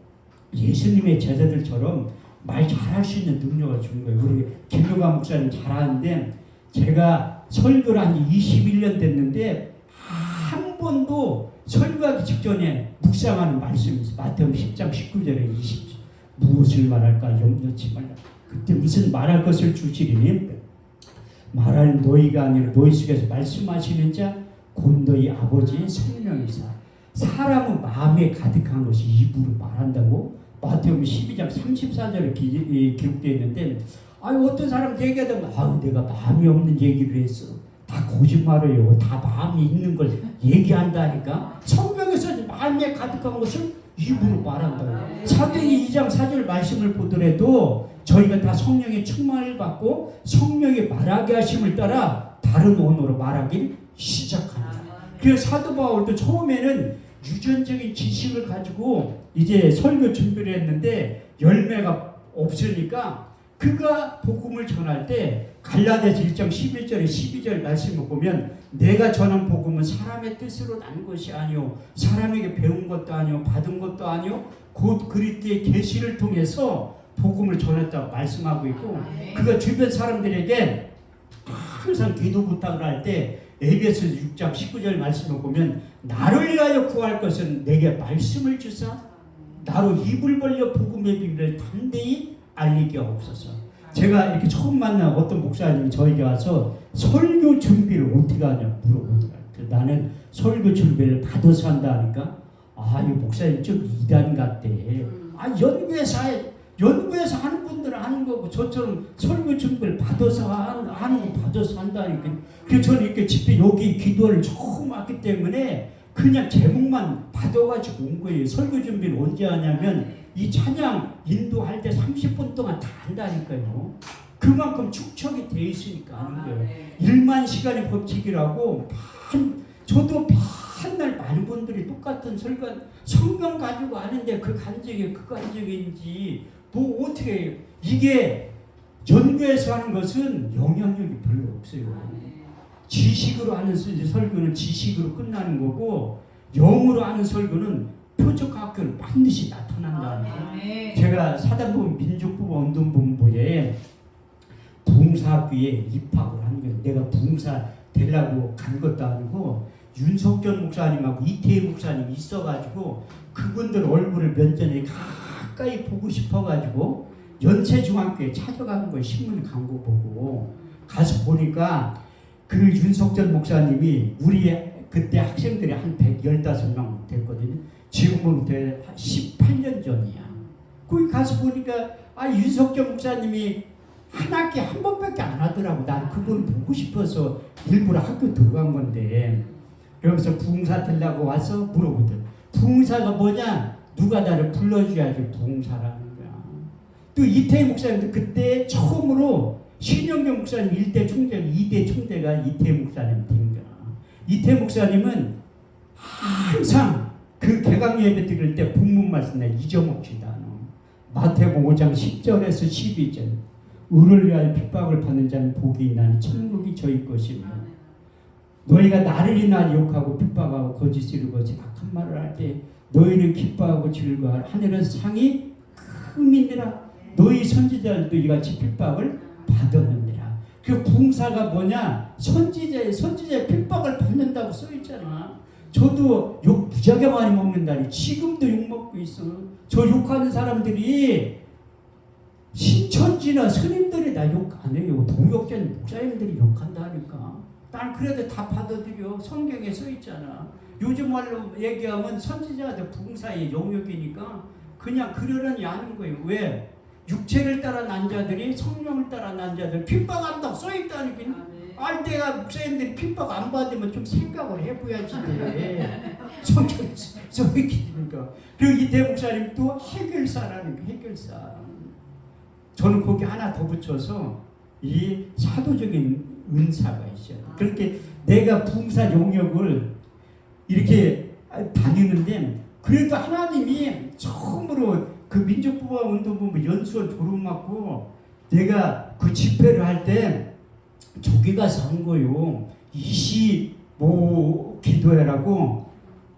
예수님의 제자들처럼 말 잘할 수 있는 능력을 준 거예요. 우리 김효가 목사님 잘하는데 제가 설교를 한 21년 됐는데 한 번도 설교하기 직전에 묵상하는 말씀이 있어요. 마태복음 10장 19절에 20절 무엇을 말할까 염려치 말라. 그때 무슨 말할 것을 주시리니 말할 너희가 아니라 너희 속에서 말씀하시는 자 곧 너희 아버지의 성령이사. 사람은 마음에 가득한 것이 입으로 말한다고 마태복음 12장 34절에 기록되어 있는데 어떤 사람 얘기하다가 내가 마음이 없는 얘기를 했어. 다 거짓말이에요. 다 마음이 있는 걸 얘기한다니까. 성경에서 마음에 가득한 것을 입으로 말한다고. 사도행전 2장 4절 말씀을 보더라도 저희가 다 성령의 충만을 받고 성령의 말하게 하심을 따라 다른 언어로 말하기 시작합니다. 그래서 사도 바울도 처음에는 유전적인 지식을 가지고 이제 설교 준비를 했는데 열매가 없으니까 그가 복음을 전할 때 갈라디아서 1장 11절에 12절 말씀을 보면 내가 전한 복음은 사람의 뜻으로 난 것이 아니요 사람에게 배운 것도 아니요 받은 것도 아니요 곧 그리스도의 계시를 통해서 복음을 전했다고 말씀하고 있고 그가 주변 사람들에게 항상 기도 부탁을 할 때 에베소 6장 19절 말씀을 보면 나를 위하여 구할 것은 내게 말씀을 주사 나로 입을 벌려 복음의 비밀을 담대히 알리게 없어서. 제가 이렇게 처음 만난 어떤 목사님이 저에게 와서 설교 준비를 어떻게 하냐 물어보더라고요. 나는 설교 준비를 받아서 한다니까 이 목사님 좀 이단 같대. 연구해서 하는 분들은 하는 거고 저처럼 설교 준비를 받아서 하는 거 받아서 한다니까. 그래서 저는 이렇게 집회 여기 기도를 처음 왔기 때문에 그냥 제목만 받아가지고 온 거예요. 설교 준비를 언제 하냐면 이 찬양 인도할 때 30분 동안 다 한다니까요. 그만큼 축적이 돼 있으니까 하는 거예요. 1만 시간의 법칙이라고 저도 맨날 많은 분들이 똑같은 설교 성경 가지고 아는데 그 간증인지 뭐 어떻게 해요. 이게 연구해서 하는 것은 영향력이 별로 없어요. 지식으로 하는 설교는 지식으로 끝나는 거고 영으로 하는 설교는 표적학교는 반드시 나타난다는 거예요. 제가 사단법인 민족부운동본부에 부흥사학교에 입학을 한 거예요. 내가 부흥사 되려고 간 것도 아니고 윤석열 목사님하고 이태희 목사님이 있어가지고 그분들 얼굴을 면전에 가까이 보고 싶어가지고 연세중학교에 찾아간 거예요. 신문 광고 보고 가서 보니까 그 윤석열 목사님이 우리 그때 학생들이 한 115명 됐거든요. 지금은 18년 전이야. 거기 가서 보니까 윤석열 목사님이 한 학기 한 번밖에 안 하더라고. 나는 그분 보고 싶어서 일부러 학교 들어간 건데 그러면서 부흥사 되려고 와서 물어보더라. 부흥사가 뭐냐? 누가 나를 불러줘야지 부흥사라는 거야. 또 이태희 목사님도 그때 처음으로 신영경 목사님 1대 총재, 2대 총재가 이태희 목사님 된 거야. 이태희 목사님은 항상 그 개강 예배 드릴 때 본문 말씀 내 잊어먹지도 않아. 마태복음 5장 10절에서 12절 의를 위하여 핍박을 받는 자는 복이 있나니 천국이 저희 것이며 너희가 나를 인하여 욕하고 핍박하고 거짓을 거짓 악한 말을 할 때 너희는 기뻐하고 즐거워하라. 하늘에서 상이 크니라. 너희 선지자들도 이같이 핍박을 받았느니라. 그 부흥사가 뭐냐? 선지자의 핍박을 받는다고 써있잖아. 저도 욕 무지하게 많이 먹는다니. 지금도 욕 먹고 있어. 저 욕하는 사람들이 신천지나 스님들이 나 욕 안 해요. 동역자는 목사님들이 욕한다니까. 난 그래도 다 받아들여. 성경에 써있잖아. 요즘 말로 얘기하면 선지자들 부흥사의 영역이니까 그냥 그러려니 하는 거예요. 왜? 육체를 따라 난 자들이 성령을 따라 난 자들 핍박한다고 써있다니까. 내가 목사님들이 핍박 안 받으면 좀 생각을 해봐야지. 성경에 써있으니까. 그리고 이태 목사님 또 해결사라는 게 해결사. 저는 거기 하나 더 붙여서 이 사도적인 은사가 있어요. 그렇게 내가 부흥사 영역을 이렇게 다니는데 그래도 하나님이 처음으로 그 민족부흥 운동본부 연수원 졸업받고 내가 그 집회를 할 때 저기 가서 한 거요. 25 기도회라고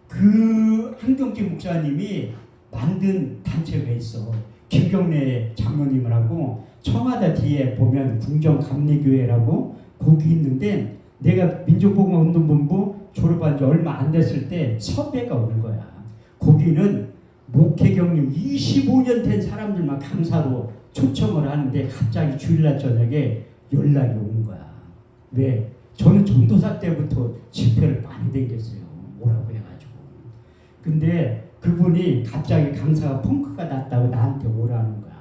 그 한경지 목사님이 만든 단체가 있어. 김경래 장로님을 하고 청와대 뒤에 보면 궁정감리교회라고 거기 있는데 내가 민족복음운동본부 졸업한 지 얼마 안 됐을 때 섭외가 온 거야. 거기는 목회 경력 25년 된 사람들만 강사로 초청을 하는데 갑자기 주일날 저녁에 연락이 온 거야. 왜? 저는 전도사 때부터 집회를 많이 다녔어요. 오라고 해가지고. 근데 그분이 갑자기 강사가 펑크가 났다고 나한테 오라는 거야.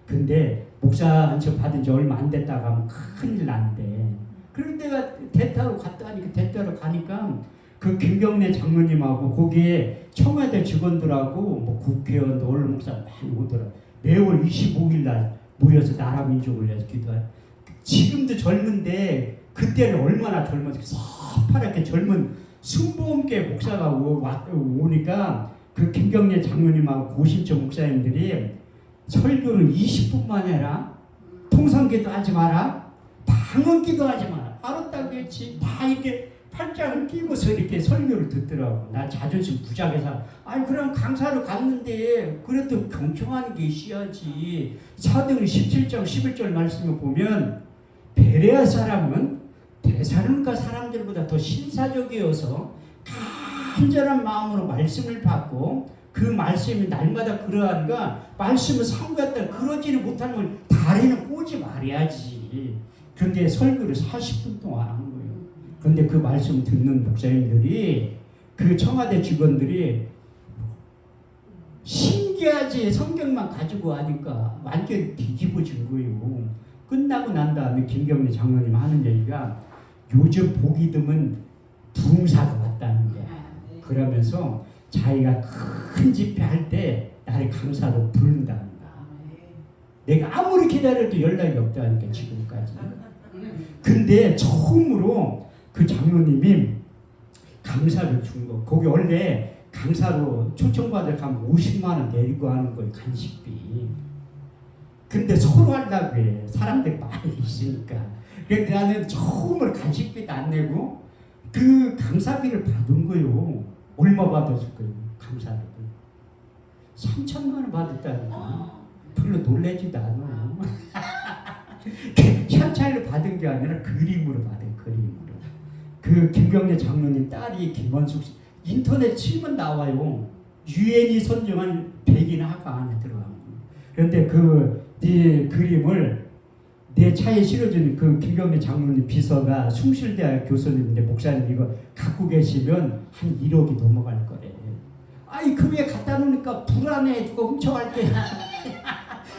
근데 목사 안수 받은 지 얼마 안 됐다가 하면 큰일 난대. 그런데 내가 대타로 가니까 그 김경래 장로님하고 거기에 청와대 직원들하고 뭐 국회의원도 언론 목사 많이 오더라. 매월 25일 날 모여서 나라 민족을 위해서 기도해. 지금도 젊은데 그때는 얼마나 젊었어. 새파랗게 젊은 순복음계 목사가 오니까 그 김경래 장로님하고 고신청 목사님들이 설교를 20분만 해라. 통성기도 하지 마라. 방언기도 하지 마라. 알았다고 했지. 다 이렇게 팔짱을 끼고서 이렇게 설교를 듣더라고. 나 자존심 부작해서 아니 그럼 강사로 갔는데 그래도 경청하는 게 있어야지. 사도행 17장 11절 말씀을 보면 베레아 사람은 데살로니가 사람들보다 더 신사적이어서 간절한 마음으로 말씀을 받고 그 말씀이 날마다 그러한가 말씀을 삼가했다 그러지는 못하면 다리는 꼬지 말아야지. 그런데 설교를 40분 동안 한 거예요. 그런데 그 말씀 듣는 목사님들이 그 청와대 직원들이 신기하지 성경만 가지고 하니까 완전 뒤집어진 거예요. 끝나고 난 다음에 김경래 장로님 하는 얘기가 요즘 보기 드문 부흥사가 왔다는 거야. 그러면서 자기가 큰 집회 할 때 나를 강사로 부른다는 거야. 내가 아무리 기다려도 연락이 없다니까 지금까지. 근데 처음으로 그 장로님이 강사를 준 거. 거기 원래 강사로 초청받을 가면 50만 원 내리고 하는 거예요. 간식비. 근데 서로 하려고 해. 사람들이 많이 있으니까. 그런데 나는 처음으로 간식비도 안 내고 그 강사비를 받은 거예요. 얼마 받았을 거예요. 강사비를. 3천만 원 받았다니까. 별로 놀라지도 않아. 현찰로 받은 게 아니라 그림으로 받은 그림으로. 그 김경래 장로님 딸이 김원숙 씨. 인터넷 치면 나와요. 유엔이 선정한 백인 학과 안에 들어가고. 그런데 네 그림을 내 차에 실어준 그 김경래 장로님 비서가 숭실대학 교수님인데 목사님 이거 갖고 계시면 한 1억이 넘어갈 거래. 아이 그 위에 갖다 놓으니까 불안해. 누가 훔쳐갈게.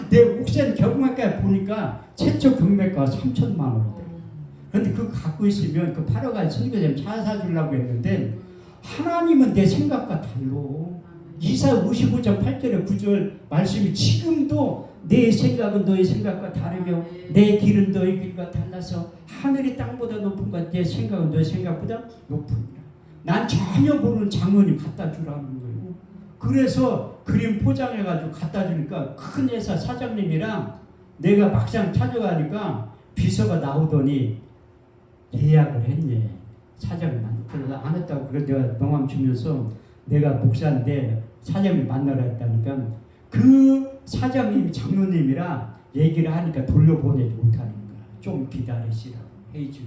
내 목사님 경험학과에 보니까 최초 경매가 3천만 원이더래. 그런데 그거 갖고 있으면 그 팔아가지고 선교사님 차 사주려고 했는데 하나님은 내 생각과 달라. 이사 55장 8절에 9절 말씀이 지금도 내 생각은 너의 생각과 다르며 내 길은 너의 길과 달라서 하늘이 땅보다 높은 것 내 생각은 너의 생각보다 높으니라. 난 전혀 모르는 장로님 갖다 주라는 거예요. 그래서 그림 포장해가지고 갖다 주니까 큰 회사 사장님이랑 내가 막상 찾아가니까 비서가 나오더니 예약을 했네. 사장님한테. 그래서 안 했다고. 그래서 내가 명함 주면서 내가 목사인데 사장님 만나러 했다니까 그 사장님이 장로님이라 얘기를 하니까 돌려보내지 못하는 거야. 좀 기다리시라고 회의 중에.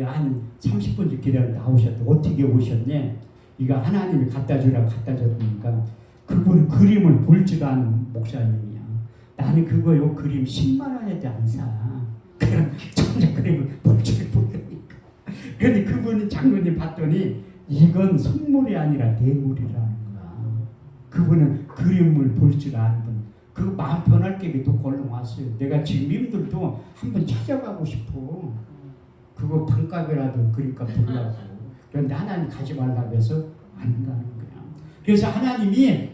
한 30분 기다려 나오셨대. 어떻게 오셨냐? 이거 하나님이 갖다 주라고 갖다 줬으니까 그분 그림을 볼지도 않은 목사님이야. 나는 그거요 그림 10만 원에도 안 사. 그럼 전자 그림을 볼 줄 모르니까. 그런데 그분이 장로님 봤더니 이건 선물이 아니라 뇌물이라는 거야. 그분은 그림을 볼 줄 아는 분. 그 마음 편할 게 또 걸러 왔어요. 내가 지금 님들도 한번 찾아가고 싶어. 그거 반값이라도 그림값 보려고. 그런데 하나님 가지 말라고 해서 안 가는 거야. 그래서 하나님이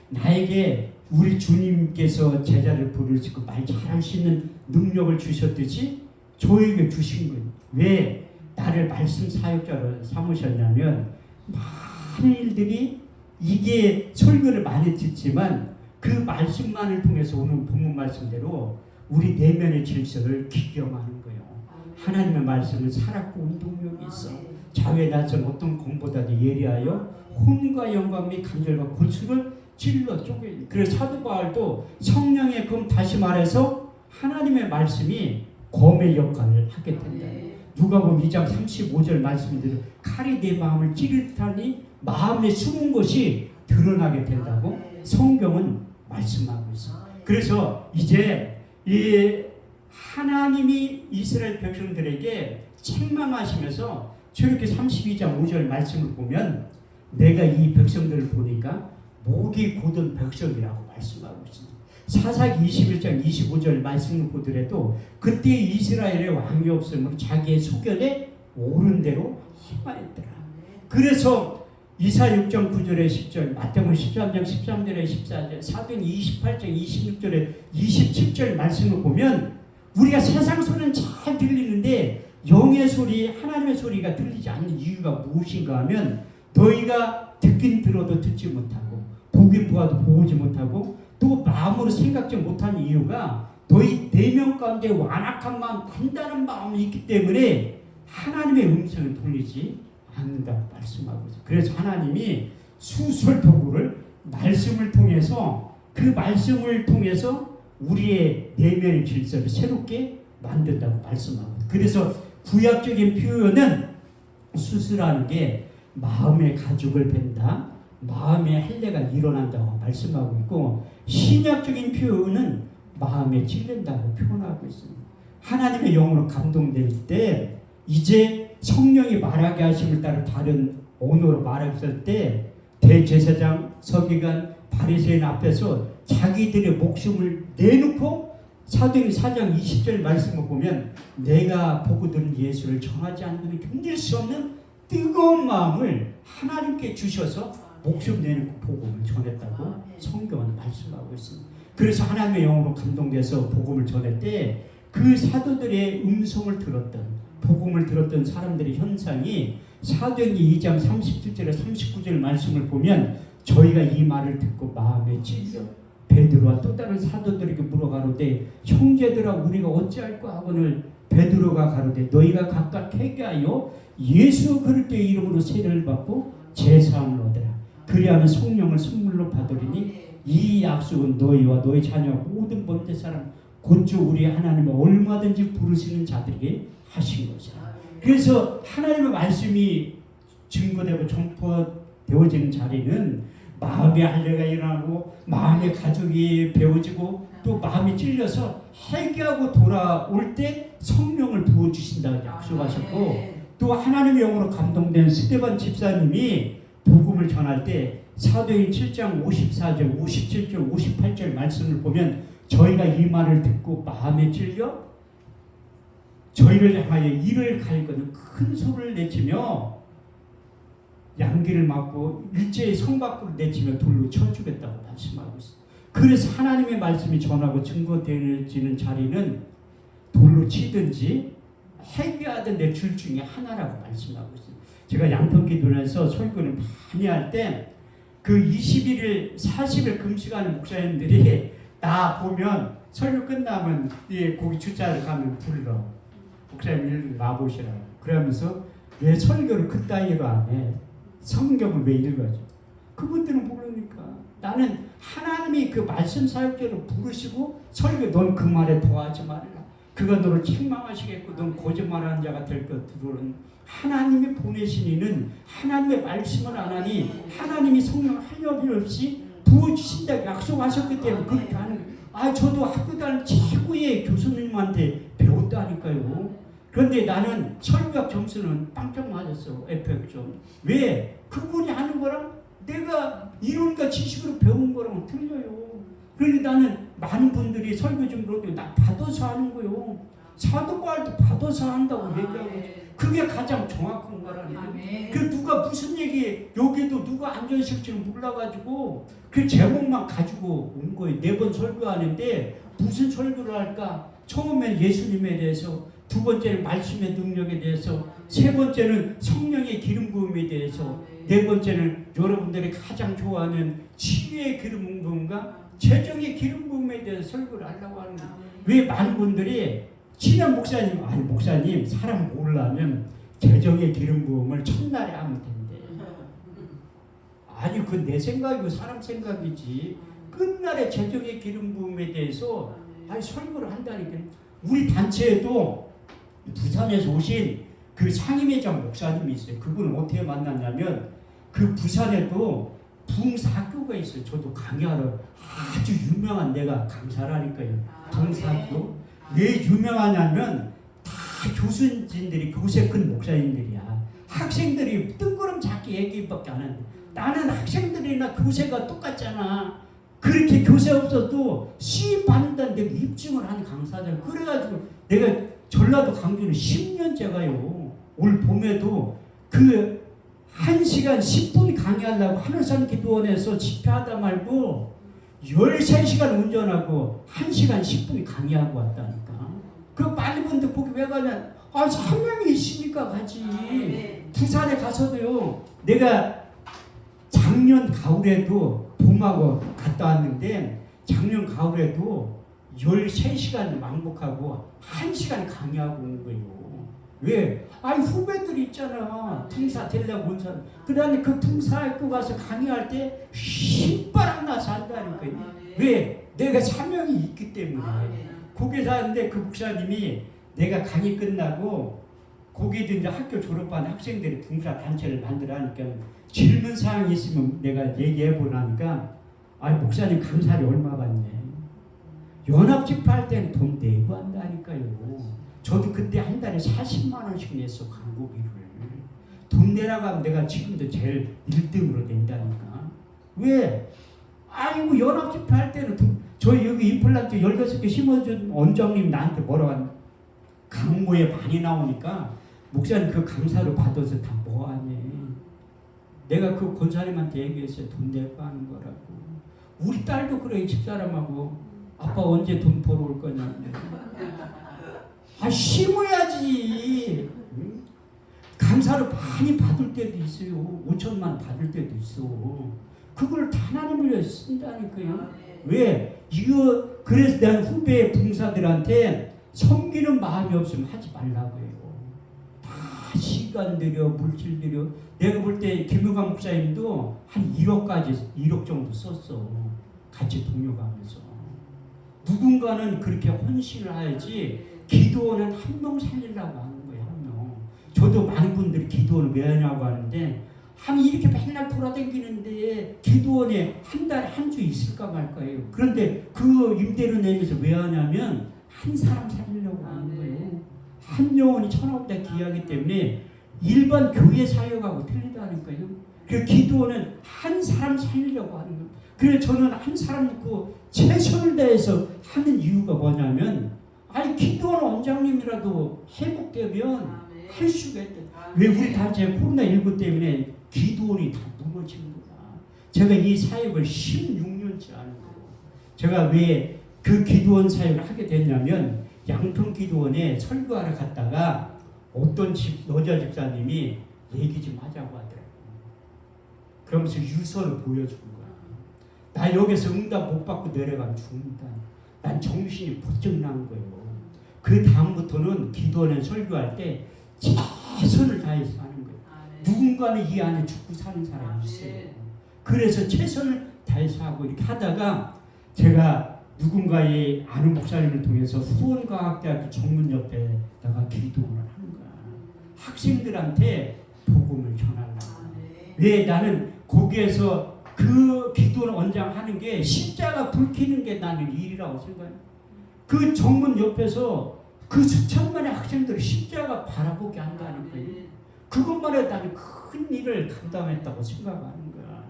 나에게 우리 주님께서 제자를 부르시고 말 잘할 수 있는 능력을 주셨듯이 저에게 주신 거예요. 왜 나를 말씀 사역자로 삼으셨냐면 많은 일들이 이게 설교를 많이 듣지만 그 말씀만을 통해서 오는 본문 말씀대로 우리 내면의 질서를 기경하는 거예요. 하나님의 말씀은 살았고 운동력이 있어. 자외 낯선 어떤 검보다도 예리하여 혼과 영광 및 간절과 골수를 찔러 쪼개. 그래서 사도 바울도 성령의 검, 다시 말해서 하나님의 말씀이 검의 역할을 하게 된다. 누가복음 2장 35절 말씀대로 칼이 내 마음을 찌를 듯하니 마음에 숨은 것이 드러나게 된다고 성경은 말씀하고 있어. 그래서 이제 이 하나님이 이스라엘 백성들에게 책망하시면서 저렇게 32장 5절 말씀을 보면 내가 이 백성들을 보니까 목이 곧은 백성이라고 말씀하고 있습니다. 사사기 21장 25절 말씀을 보더라도 그때 이스라엘의 왕이 없으므로 자기의 소견에 옳은 대로 행하였더라. 그래서 이사 6장 9절에 10절, 마태복음 13장 13절에 14절, 사도행전 28장 26절에 27절 말씀을 보면 우리가 세상 소리는 잘 들리는데 영의 소리, 하나님의 소리가 들리지 않는 이유가 무엇인가 하면 너희가 듣긴 들어도 듣지 못하고 보긴 보아도 보지 못하고 또 마음으로 생각지 못한 이유가 너희 내면 가운데 완악한 마음, 단단한 마음이 있기 때문에 하나님의 음성을 돌리지 않는다고 말씀하고 있어요. 그래서 하나님이 수술 도구를 말씀을 통해서 그 말씀을 통해서 우리의 내면의 질서를 새롭게 만든다고 말씀하고 있어요. 그래서 구약적인 표현은 수술하는 게 마음의 가죽을 벤다, 마음의 할례가 일어난다고 말씀하고 있고 신약적인 표현은 마음에 찔린다고 표현하고 있습니다. 하나님의 영으로 감동될 때 이제 성령이 말하게 하심을 따라 다른 언어로 말했을 때 대제사장, 서기관, 바리새인 앞에서 자기들의 목숨을 내놓고 사도행전 4장 20절 말씀을 보면 내가 보고 들은 예수를 정하지 않으면 견딜 수 없는 뜨거운 마음을 하나님께 주셔서 목숨 내놓고 복음을 전했다고 성경은 말씀하고 있습니다. 그래서 하나님의 영으로 감동돼서 복음을 전할 때 그 사도들의 음성을 들었던 복음을 들었던 사람들의 현상이 사도행전 2장 37절에 39절 말씀을 보면 저희가 이 말을 듣고 마음에 찔려 베드로와 또 다른 사도들에게 물어가로되 형제들아 우리가 어찌할까 하거늘 베드로가 가로되 너희가 각각 회개하여 예수 그리스도의 이름으로 세례를 받고 제사함을 얻으라. 그리하면 성령을 선물로 받으리니 이 약속은 너희와 너희 자녀 모든 번째 사람 곧주 우리 하나님을 얼마든지 부르시는 자들에게 하신 것이라. 그래서 하나님의 말씀이 증거되고 전포되어지는 자리는 마음의 할례가 일어나고 마음의 가족이 배워지고 또 마음이 찔려서 회개하고 돌아올 때 성령을 부어주신다고 약속하셨고 또 하나님의 영으로 감동된 스데반 집사님이 복음을 전할 때 사도행전 7장 54절, 57절, 58절 말씀을 보면 저희가 이 말을 듣고 마음에 찔려 저희를 향하여 이를 갈거든 큰 소리를 내치며 양기를 맞고 일제히 성 밖으로 내치며 돌로 쳐 죽였다고 말씀하고 있어요. 그래서 하나님의 말씀이 전하고 증거되어지는 자리는 돌로 치든지 회개하든 내 줄 중에 하나라고 말씀하고 있어요. 제가 양평기도에서 설교를 많이 할 때 그 21일 40일 금식하는 목사님들이 나 보면 설교 끝나면 거기 주차를 가면 불러. 목사님 일로 나보시라고. 그러면서 왜 설교를 그따위로 안 해? 성경을 왜 읽어줘? 그분들은 모르니까. 나는 하나님이 그 말씀 사역자로 부르시고 설교 넌 그 말에 더하지 말라. 그가 너를 책망하시겠고 넌 거짓말하는 자가 될 것들은 하나님이 보내신 이는 하나님의 말씀을 안 하니 하나님이 성령 한여비 없이 부어주신다고 약속하셨기 때문에 그렇게 하는 거예요. 저도 학교 다닐 최고의 교수님한테 배웠다니까요. 그런데 나는 설교학 점수는 빵점 맞았어. F점. 왜? 그분이 하는 거랑 내가 이론과 지식으로 배운 거랑 틀려요. 그런데 나는 많은 분들이 설교 좀 그러고 나 받아서 하는 거요. 사도 바울도 받아서 한다고 얘기하고 그게 가장 정확한 거라니까. 그 누가 무슨 얘기 여기도 누가 앉아있을 줄 몰라가지고 그 제목만 가지고 온 거예요. 4번 설교하는데 무슨 설교를 할까? 처음엔 예수님에 대해서, 두 번째는 말씀의 능력에 대해서, 세 번째는 성령의 기름 부음에 대해서, 네 번째는 여러분들이 가장 좋아하는 치유의 기름 부음과 재정의 기름 부음에 대해서 설교를 하려고 하는 거예요. 왜 많은 분들이 친한 목사님, 아니 목사님 사람 모으려면 재정의 기름 부음을 첫날에 하면 된대. 아니 그 내 생각이고 사람 생각이지. 끝날에 재정의 기름 부음에 대해서 아니 설교를 한다니까. 우리 단체에도 부산에서 오신 그 상임회장 목사님이 있어요. 그분을 어떻게 만났냐면 그 부산에도 부흥사학교가 있어요. 저도 강의하러 아주 유명한 데가 강사라니까요. 부흥사학교. 왜 유명하냐면 다 교수진들이 교세 큰 목사님들이야. 학생들이 뜬구름 잡기 얘기밖에 안 하는데 나는 학생들이나 교세가 똑같잖아. 그렇게 교세 없어도 시임 받는다는데 입증을 하는 강사들. 그래가지고 내가 전라도 강주는 10년째 가요. 올 봄에도 그 1시간 10분 강의하려고 하늘산 기도원에서 집회하다 말고 13시간 운전하고 1시간 10분 강의하고 왔다니까. 그 빨리 본데 거기 왜 가냐. 아, 사명이 있으니까 가지. 부산에 가서도요. 내가 작년 가을에도 봄하고 갔다 왔는데 작년 가을에도 13시간 왕복하고 1시간 강의하고 온 거예요. 왜? 아니 후배들이 있잖아. 풍사 되려고 온 사람. 그 다음에 그 풍사학교 가서 강의할 때 신바람 나서 한다니까요. 왜? 내가 사명이 있기 때문에. 거기서 하는데 그 목사님이 내가 강의 끝나고 거기도 이제 학교 졸업한 학생들이 풍사 단체를 만들어 하니까 질문 사항이 있으면 내가 얘기해 보라니까 아니 목사님 강사리 얼마 받냐. 연합 집회할 때는 돈 내고 한다니까요. 저도 그때 한 달에 40만 원씩 냈어. 광고비를. 돈 내라고 하면 내가 지금도 제일 1등으로 낸다니까. 왜? 아이고 연합 집회할 때는 저희 여기 임플란트 16개 심어준 원장님 나한테 뭐라고 하냐. 강모에 많이 나오니까 목사님 그 강사로 받아서 다 뭐하니. 내가 그 권사님한테 얘기했어요. 돈 내고 하는 거라고. 우리 딸도 그래. 집사람하고 아빠 언제 돈 벌어 올 거냐. 아 심어야지. 강사를 많이 받을 때도 있어요. 5천만 받을 때도 있어. 그걸 다 하나님을 위해 쓴다니까요. 왜? 이거 그래서 난 후배 봉사들한테 섬기는 마음이 없으면 하지 말라고 해요. 다 시간 들여 물질 들여. 내가 볼 때 김유관 목사님도 한 1억 정도 썼어. 같이 동료가면서. 누군가는 그렇게 헌신을 해야지. 기도원은 한 명 살리려고 하는 거예요. 한 명. 저도 많은 분들이 기도원을 왜 하냐고 하는데 아니 이렇게 맨날 돌아다니는데 기도원에 한 달에 한 주 있을까 말까요. 그런데 그 임대료 내면서 왜 하냐면 한 사람 살리려고 하는 거예요. 한 영혼이 천하보다 귀하기 때문에 일반 교회 사역하고 틀리다니까요. 그 기도원은 한 사람 살리려고 하는 거예요. 그래서 저는 한 사람 놓고 최선을 다해서 하는 이유가 뭐냐면 아니 기도원 원장님이라도 회복되면 할 수가 있다. 왜 우리 단체 코로나19 때문에 기도원이 다 무너지는 거야. 제가 이 사역을 16년째 하는 거예요. 제가 왜 그 기도원 사역을 하게 됐냐면 양평 기도원에 설교하러 갔다가 어떤 여자 집사님이 얘기 좀 하자고 하더라고요. 그러면서 유서를 보여준 거야. 나 여기서 응답 못 받고 내려가면 죽는다. 난 정신이 번쩍 난 거예요. 그 다음부터는 기도원에 설교할 때 최선을 다해서 하는 거예요. 누군가는 이 안에 죽고 사는 사람이 있어요. 그래서 최선을 다해서 하고 이렇게 하다가 제가 누군가의 아는 목사님을 통해서 수원과학대학교 정문옆에다가 기도원을 하는 거야. 학생들한테 복음을 전하려고. 왜? 나는 거기에서 그 기도원 원장 하는 게 십자가 불 켜는 게 나는 일이라고 생각해. 그 정문 옆에서 그 수천만의 학생들이 십자가 바라보게 한다는 거예요. 그것만 해도 나는 큰 일을 감당했다고 생각하는 거야.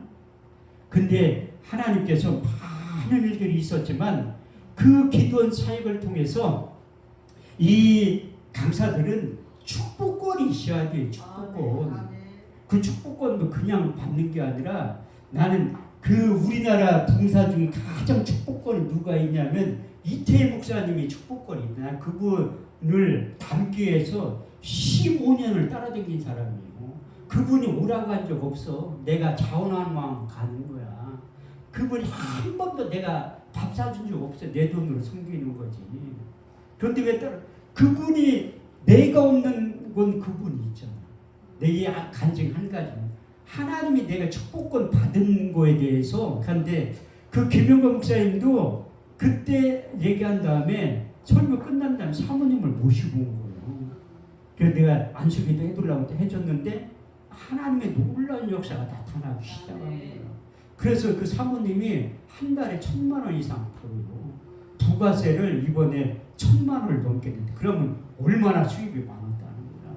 근데 하나님께서 많은 일들이 있었지만 그 기도원 사역을 통해서 이 강사들은 축복권이 있어야 돼요. 축복권. 그 축복권도 그냥 받는 게 아니라 나는 그 우리나라 봉사 중에 가장 축복권이 누가 있냐면 이태희 목사님이 축복권이 있다. 난 그분을 닮기 위해서 15년을 따라다닌 사람이에요. 그분이 오라고 한 적 없어. 내가 자원하는 마음 가는 거야. 그분이 한 번도 내가 밥 사준 적 없어. 내 돈으로 섬기는 거지. 그런데 왜 따라 그분이 내가 없는 건 그분이 있잖아. 내게 간증 한 가지는 하나님이 내가 축복권 받은 거에 대해서 그런데 그 김영건 목사님도 그때 얘기한 다음에 설교 끝난 다음에 사모님을 모시고 온 거예요. 그래서 내가 안수기도 해두려고 해줬는데 하나님의 놀라운 역사가 나타나기 시작한 거예요. 그래서 그 사모님이 한 달에 1,000만 원 이상 벌어요. 부가세를 이번에 1,000만 원을 넘게 됐대. 그러면 얼마나 수입이 많았다는 거야.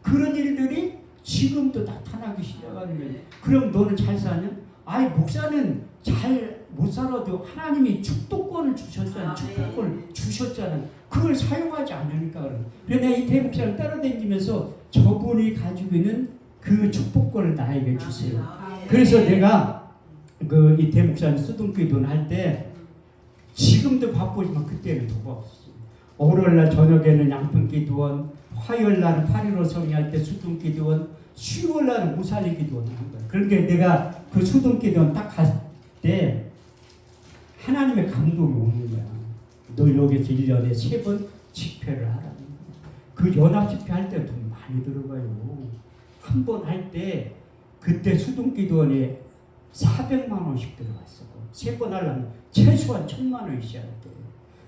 그런 일들이 지금도 나타나기 시작하는 거예요. 그럼 너는 잘 사냐? 아이 목사는 잘 못 살아도 하나님이 축복권을 주셨잖아. 축복권을 주셨잖아. 그걸 사용하지 않으니까 그래. 그래서 내가 이태 목사를 따라다니면서 저분이 가지고 있는 그 축복권을 나에게 주세요. 그래서 내가 그 이태 목사님 수등기돈 할 때 지금도 바쁘지만 그때는 더 바빴어요. 월요일날 저녁에는 양평기도원, 화요일날은 8.15 성리할 때 수등기도원, 수요일날은 무살리기도원 하는 거야. 그러니까 내가 그 수등기도원 딱 갔을 때 하나님의 감동이 오는 거야. 너 여기서 1년에 3번 집회를 하라는 거야. 그 연합 집회 할 때 돈 많이 들어가요. 한 번 할 때 그때 수등기도원에 400만 원씩 들어갔어. 3번 하려면 최소한 1,000만 원 있어야 돼.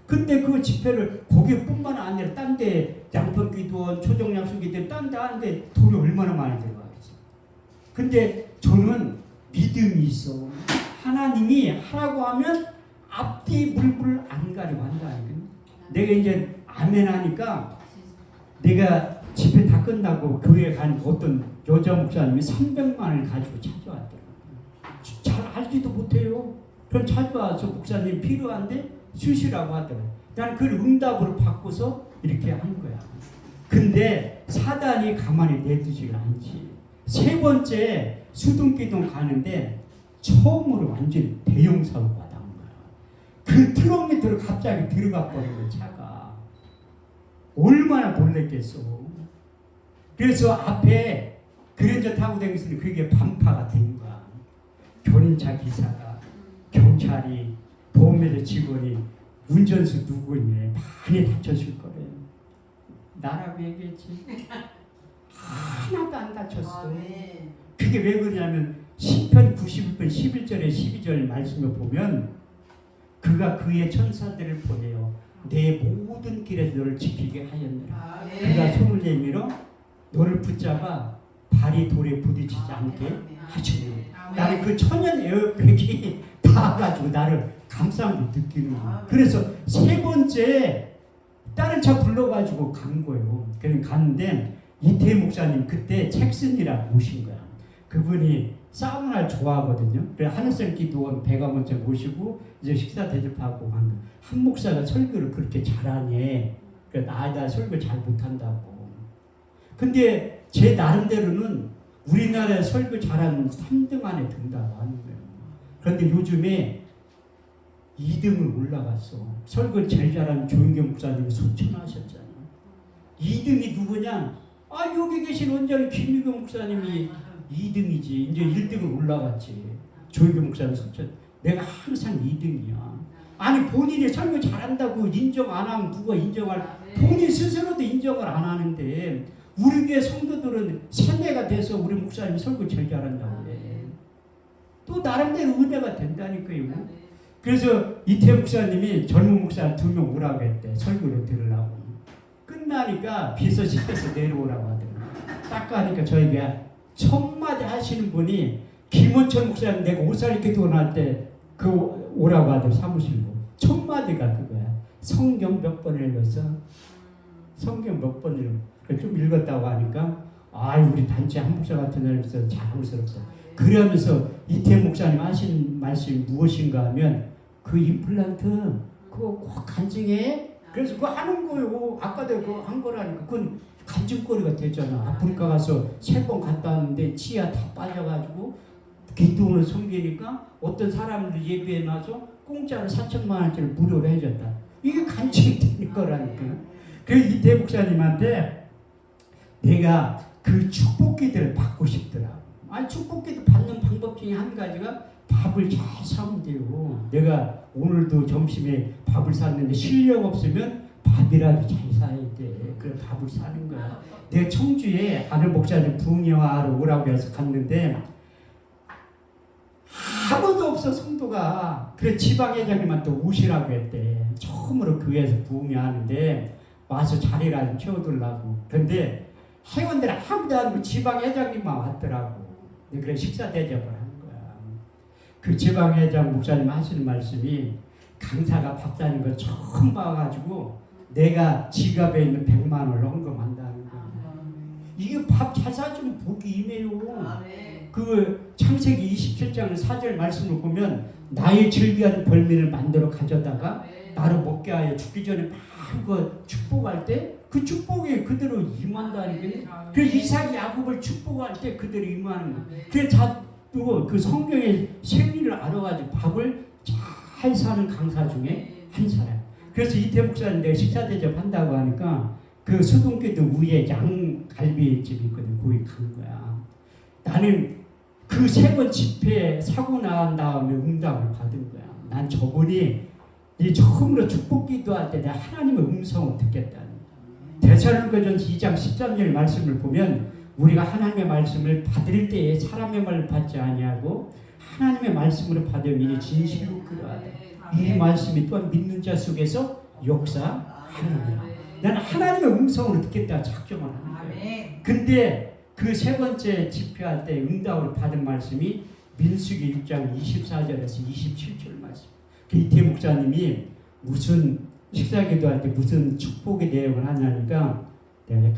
근데 그 집회를 거기뿐만 아니라 딴 데 양평기도원, 초정약수기도원 딴 데 하는데 돈이 얼마나 많이 들어가겠어. 근데 저는 믿음이 있어. 하나님이 하라고 하면 앞뒤 물불 안 가리고 한다니까. 내가 이제 아멘 하니까 내가 집회 다 끝나고 교회 간 어떤 여자 목사님이 300만 원을 가지고 찾아왔더라고요. 잘 알지도 못해요. 그럼 찾아와서 목사님 필요한데 주시라고 하더라고요. 나는 그걸 응답으로 바꿔서 이렇게 한 거야. 근데 사단이 가만히 내두질 않지. 3번째 수등기동 가는데 처음으로 완전 대형 사고가 난 거야. 그 트럭 밑으로 갑자기 들어가 버린 거야, 차가. 얼마나 놀랬겠어. 그래서 앞에 그랜저 타고 다니면서 그게 반파가 된 거야. 견인차 기사가, 경찰이, 보험회사 직원이, 운전수 누구니 많이 다쳤을 거래. 나라고 얘기했지. 하나도 안 다쳤어. 그게 왜 그러냐면 시편 91편 11절에 12절 말씀을 보면 그가 그의 천사들을 보내어 내 모든 길에서 너를 지키게 하였느라. 그가 손을 내밀어 너를 붙잡아 발이 돌에 부딪히지 않게 하시느니. 나는 그 천연 에어백이 닿아가지고 나를 감싸고 느끼는 거야. 그래서 3번째 다른 차 불러가지고 간 거예요. 그냥 갔는데 이태 목사님 그때 잭슨이라고 모신 거야. 그분이 사우나를 좋아하거든요. 그래서 하늘색 기도원 배가문제 모시고 이제 식사 대접하고 간 거야. 한 목사가 설교를 그렇게 잘하네. 그러니까 나 설교 잘 못한다고. 근데 제 나름대로는 우리나라에 설교 잘하는 3등 안에 든다고 하는 거예요. 그런데 요즘에 2등을 올라갔어. 설교 제일 잘하는 조인경 목사님이 소천하셨잖아요. 2등이 누구냐? 여기 계신 원장님 김유경 목사님이 2등이지. 이제 1등을 올라갔지. 조인경 목사님 소천. 내가 항상 2등이야. 아니 본인이 설교 잘한다고 인정 안 하면 누가 인정할? 본인 스스로도 인정을 안 하는데 우리 교회 성도들은 세뇌가 돼서 우리 목사님이 설교 제일 잘한다고 해. 또 나름대로 은혜가 된다니까요. 그래서 이태 목사님이 젊은 목사 2명 오라고 했대. 설교를 들으려고. 끝나니까 비서시켜서 내려오라고 하더라고요. 딱 가니까 저희가 첫마디 하시는 분이 김원철 목사님 내가 오살기도 할 때 그 오라고 하더라고요. 사무실로. 첫마디가 그거야. 성경 몇 번 읽었어? 성경 몇 번 읽었어? 좀 읽었다고 하니까 우리 단체 한 목사 같은 사람에서 자랑스럽다. 그러면서 이태 목사님 하시는 말씀이 무엇인가 하면 그 임플란트 그거 꼭 간증해. 그래서 그거 하는 거예요. 아까도 그거 한 거라니까. 그건 간증거리가 되잖아. 아프리카 가서 3번 갔다 왔는데 치아 다 빠져가지고 기도원을 섬기니까 어떤 사람들 예비해놔서 공짜로 4천만 원짜리 무료로 해줬다. 이게 간증이 되는 거라니까. 그래서 이태 목사님한테 내가 그 축복기들을 받고 싶더라. 축복기도 받는 방법 중에 한 가지가 밥을 잘 사면 돼요. 내가 오늘도 점심에 밥을 샀는데 실력 없으면 밥이라도 잘 사야 돼. 그래 밥을 사는 거야. 내가 청주에 아는 목사님 부흥회하러 오라고 해서 갔는데 아무도 없어 성도가. 그래 지방회장님한테 오시라고 했대. 처음으로 교회에서 부흥회 하는데 와서 자리를 좀 채워두려고. 근데 회원들 아무도 안 오고 지방회장님만 왔더라고. 그래 식사 대접을 하는 거야. 그 지방회장 목사님 하시는 말씀이 강사가 밥 사는 거 처음 봐가지고 내가 지갑에 있는 100만 원을 헌금한다는 거야. 이게 밥 잘 사주면 복이 임해요. 그 창세기 27장 4절 말씀을 보면 나의 즐기한 벌민을 만들어 가져다가 나를 먹게 하여 죽기 전에 그 축복할 때 그 축복이 그대로 임한다는 게. 그래서 이삭이 야곱을 축복할 때 그대로 임하는 거야. 그래서 그 성경의 생리를 알아가지고 밥을 잘 사는 강사 중에 한 사람. 그래서 이태 목사님 내가 식사 대접한다고 하니까 그 수동교도 위에 양갈비집이 있거든. 거기 간 거야. 나는 그 3번 집회에 사고 난 다음에 응답을 받은 거야. 난 저번에 이 처음으로 축복 기도할 때 내가 하나님의 음성을 듣겠다는 거야. 데살로니가전서 2장 13절 말씀을 보면 우리가 하나님의 말씀을 받을 때에 사람의 말을 받지 아니하고 하나님의 말씀으로 받으면 진실로 그러하다. 이 말씀이 또한 믿는 자 속에서 역사하느니라. 나는 하나님의 음성을 듣겠다 작정을 하는 거야. 근데 그 3번째 집회할 때 응답을 받은 말씀이 민수기 6장 24절에서 27절 말씀. 이태 목사님이 무슨 식사기도할 때 무슨 축복의 내용을 하냐니까 내가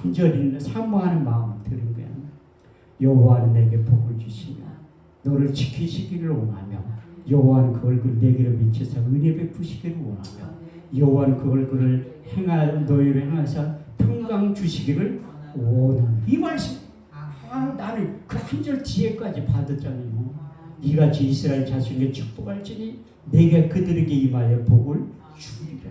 간절히 사모하는 마음을 들은 거야. 여호와는 내게 복을 주시며 너를 지키시기를 원하며 여호와는 그 얼굴을 내게로 비추사 은혜 베푸시기를 원하며 여호와는 그 얼굴을 너희를 행하사 평강 주시기를 원하며. 이 말씀 나는 그 한 절 뒤에까지 받았잖아요. 이같이 이스라엘 자손에게 축복할지니 내가 그들에게 임하여 복을 주리라.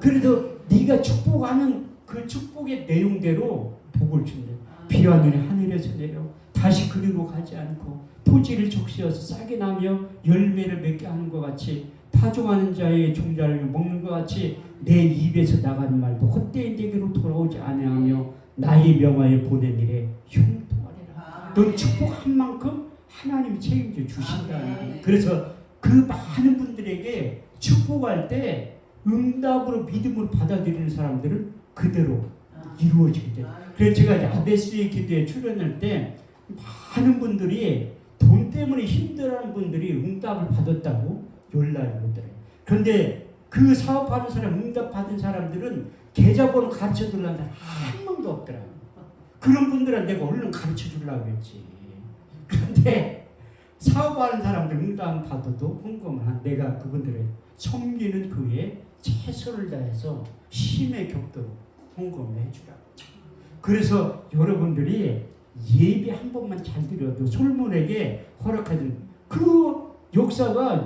그래도 네가 축복하는 그 축복의 내용대로 복을 준다. 비와 눈이 하늘에서 내려 다시 그리로 가지 않고 토지를 적시어서 싹이 나며 열매를 맺게 하는 것 같이 파종하는 자의 종자를 먹는 것 같이 내 입에서 나가는 말도 헛되이 내게로 돌아오지 아니하며 나의 명하여 보낸 일에 형통하리라. 넌 축복한 만큼 하나님이 책임져 주신다는 거예요. 그래서 그 많은 분들에게 축복할 때 응답으로 믿음으로 받아들이는 사람들은 그대로 이루어지게 돼요. 그래서 제가 야베스의 기도에 출연할 때 많은 분들이 돈 때문에 힘들어하는 분들이 응답을 받았다고 연락이 오더래요. 그런데 그 사업하는 사람, 응답 받은 사람들은 계좌번호 가르쳐 주려는 사람 한 명도 없더라고요. 그런 분들은 내가 얼른 가르쳐 주려고 했지. 그런데 사업하는 사람들 응답 받아도 헌금을 한 내가 그분들의 섬기는 그에 최선을 다해서 힘에 겪도록 헌금을 해주라고. 그래서 여러분들이 예배 한 번만 잘 드려도 솔몬에게 허락하는 그 역사가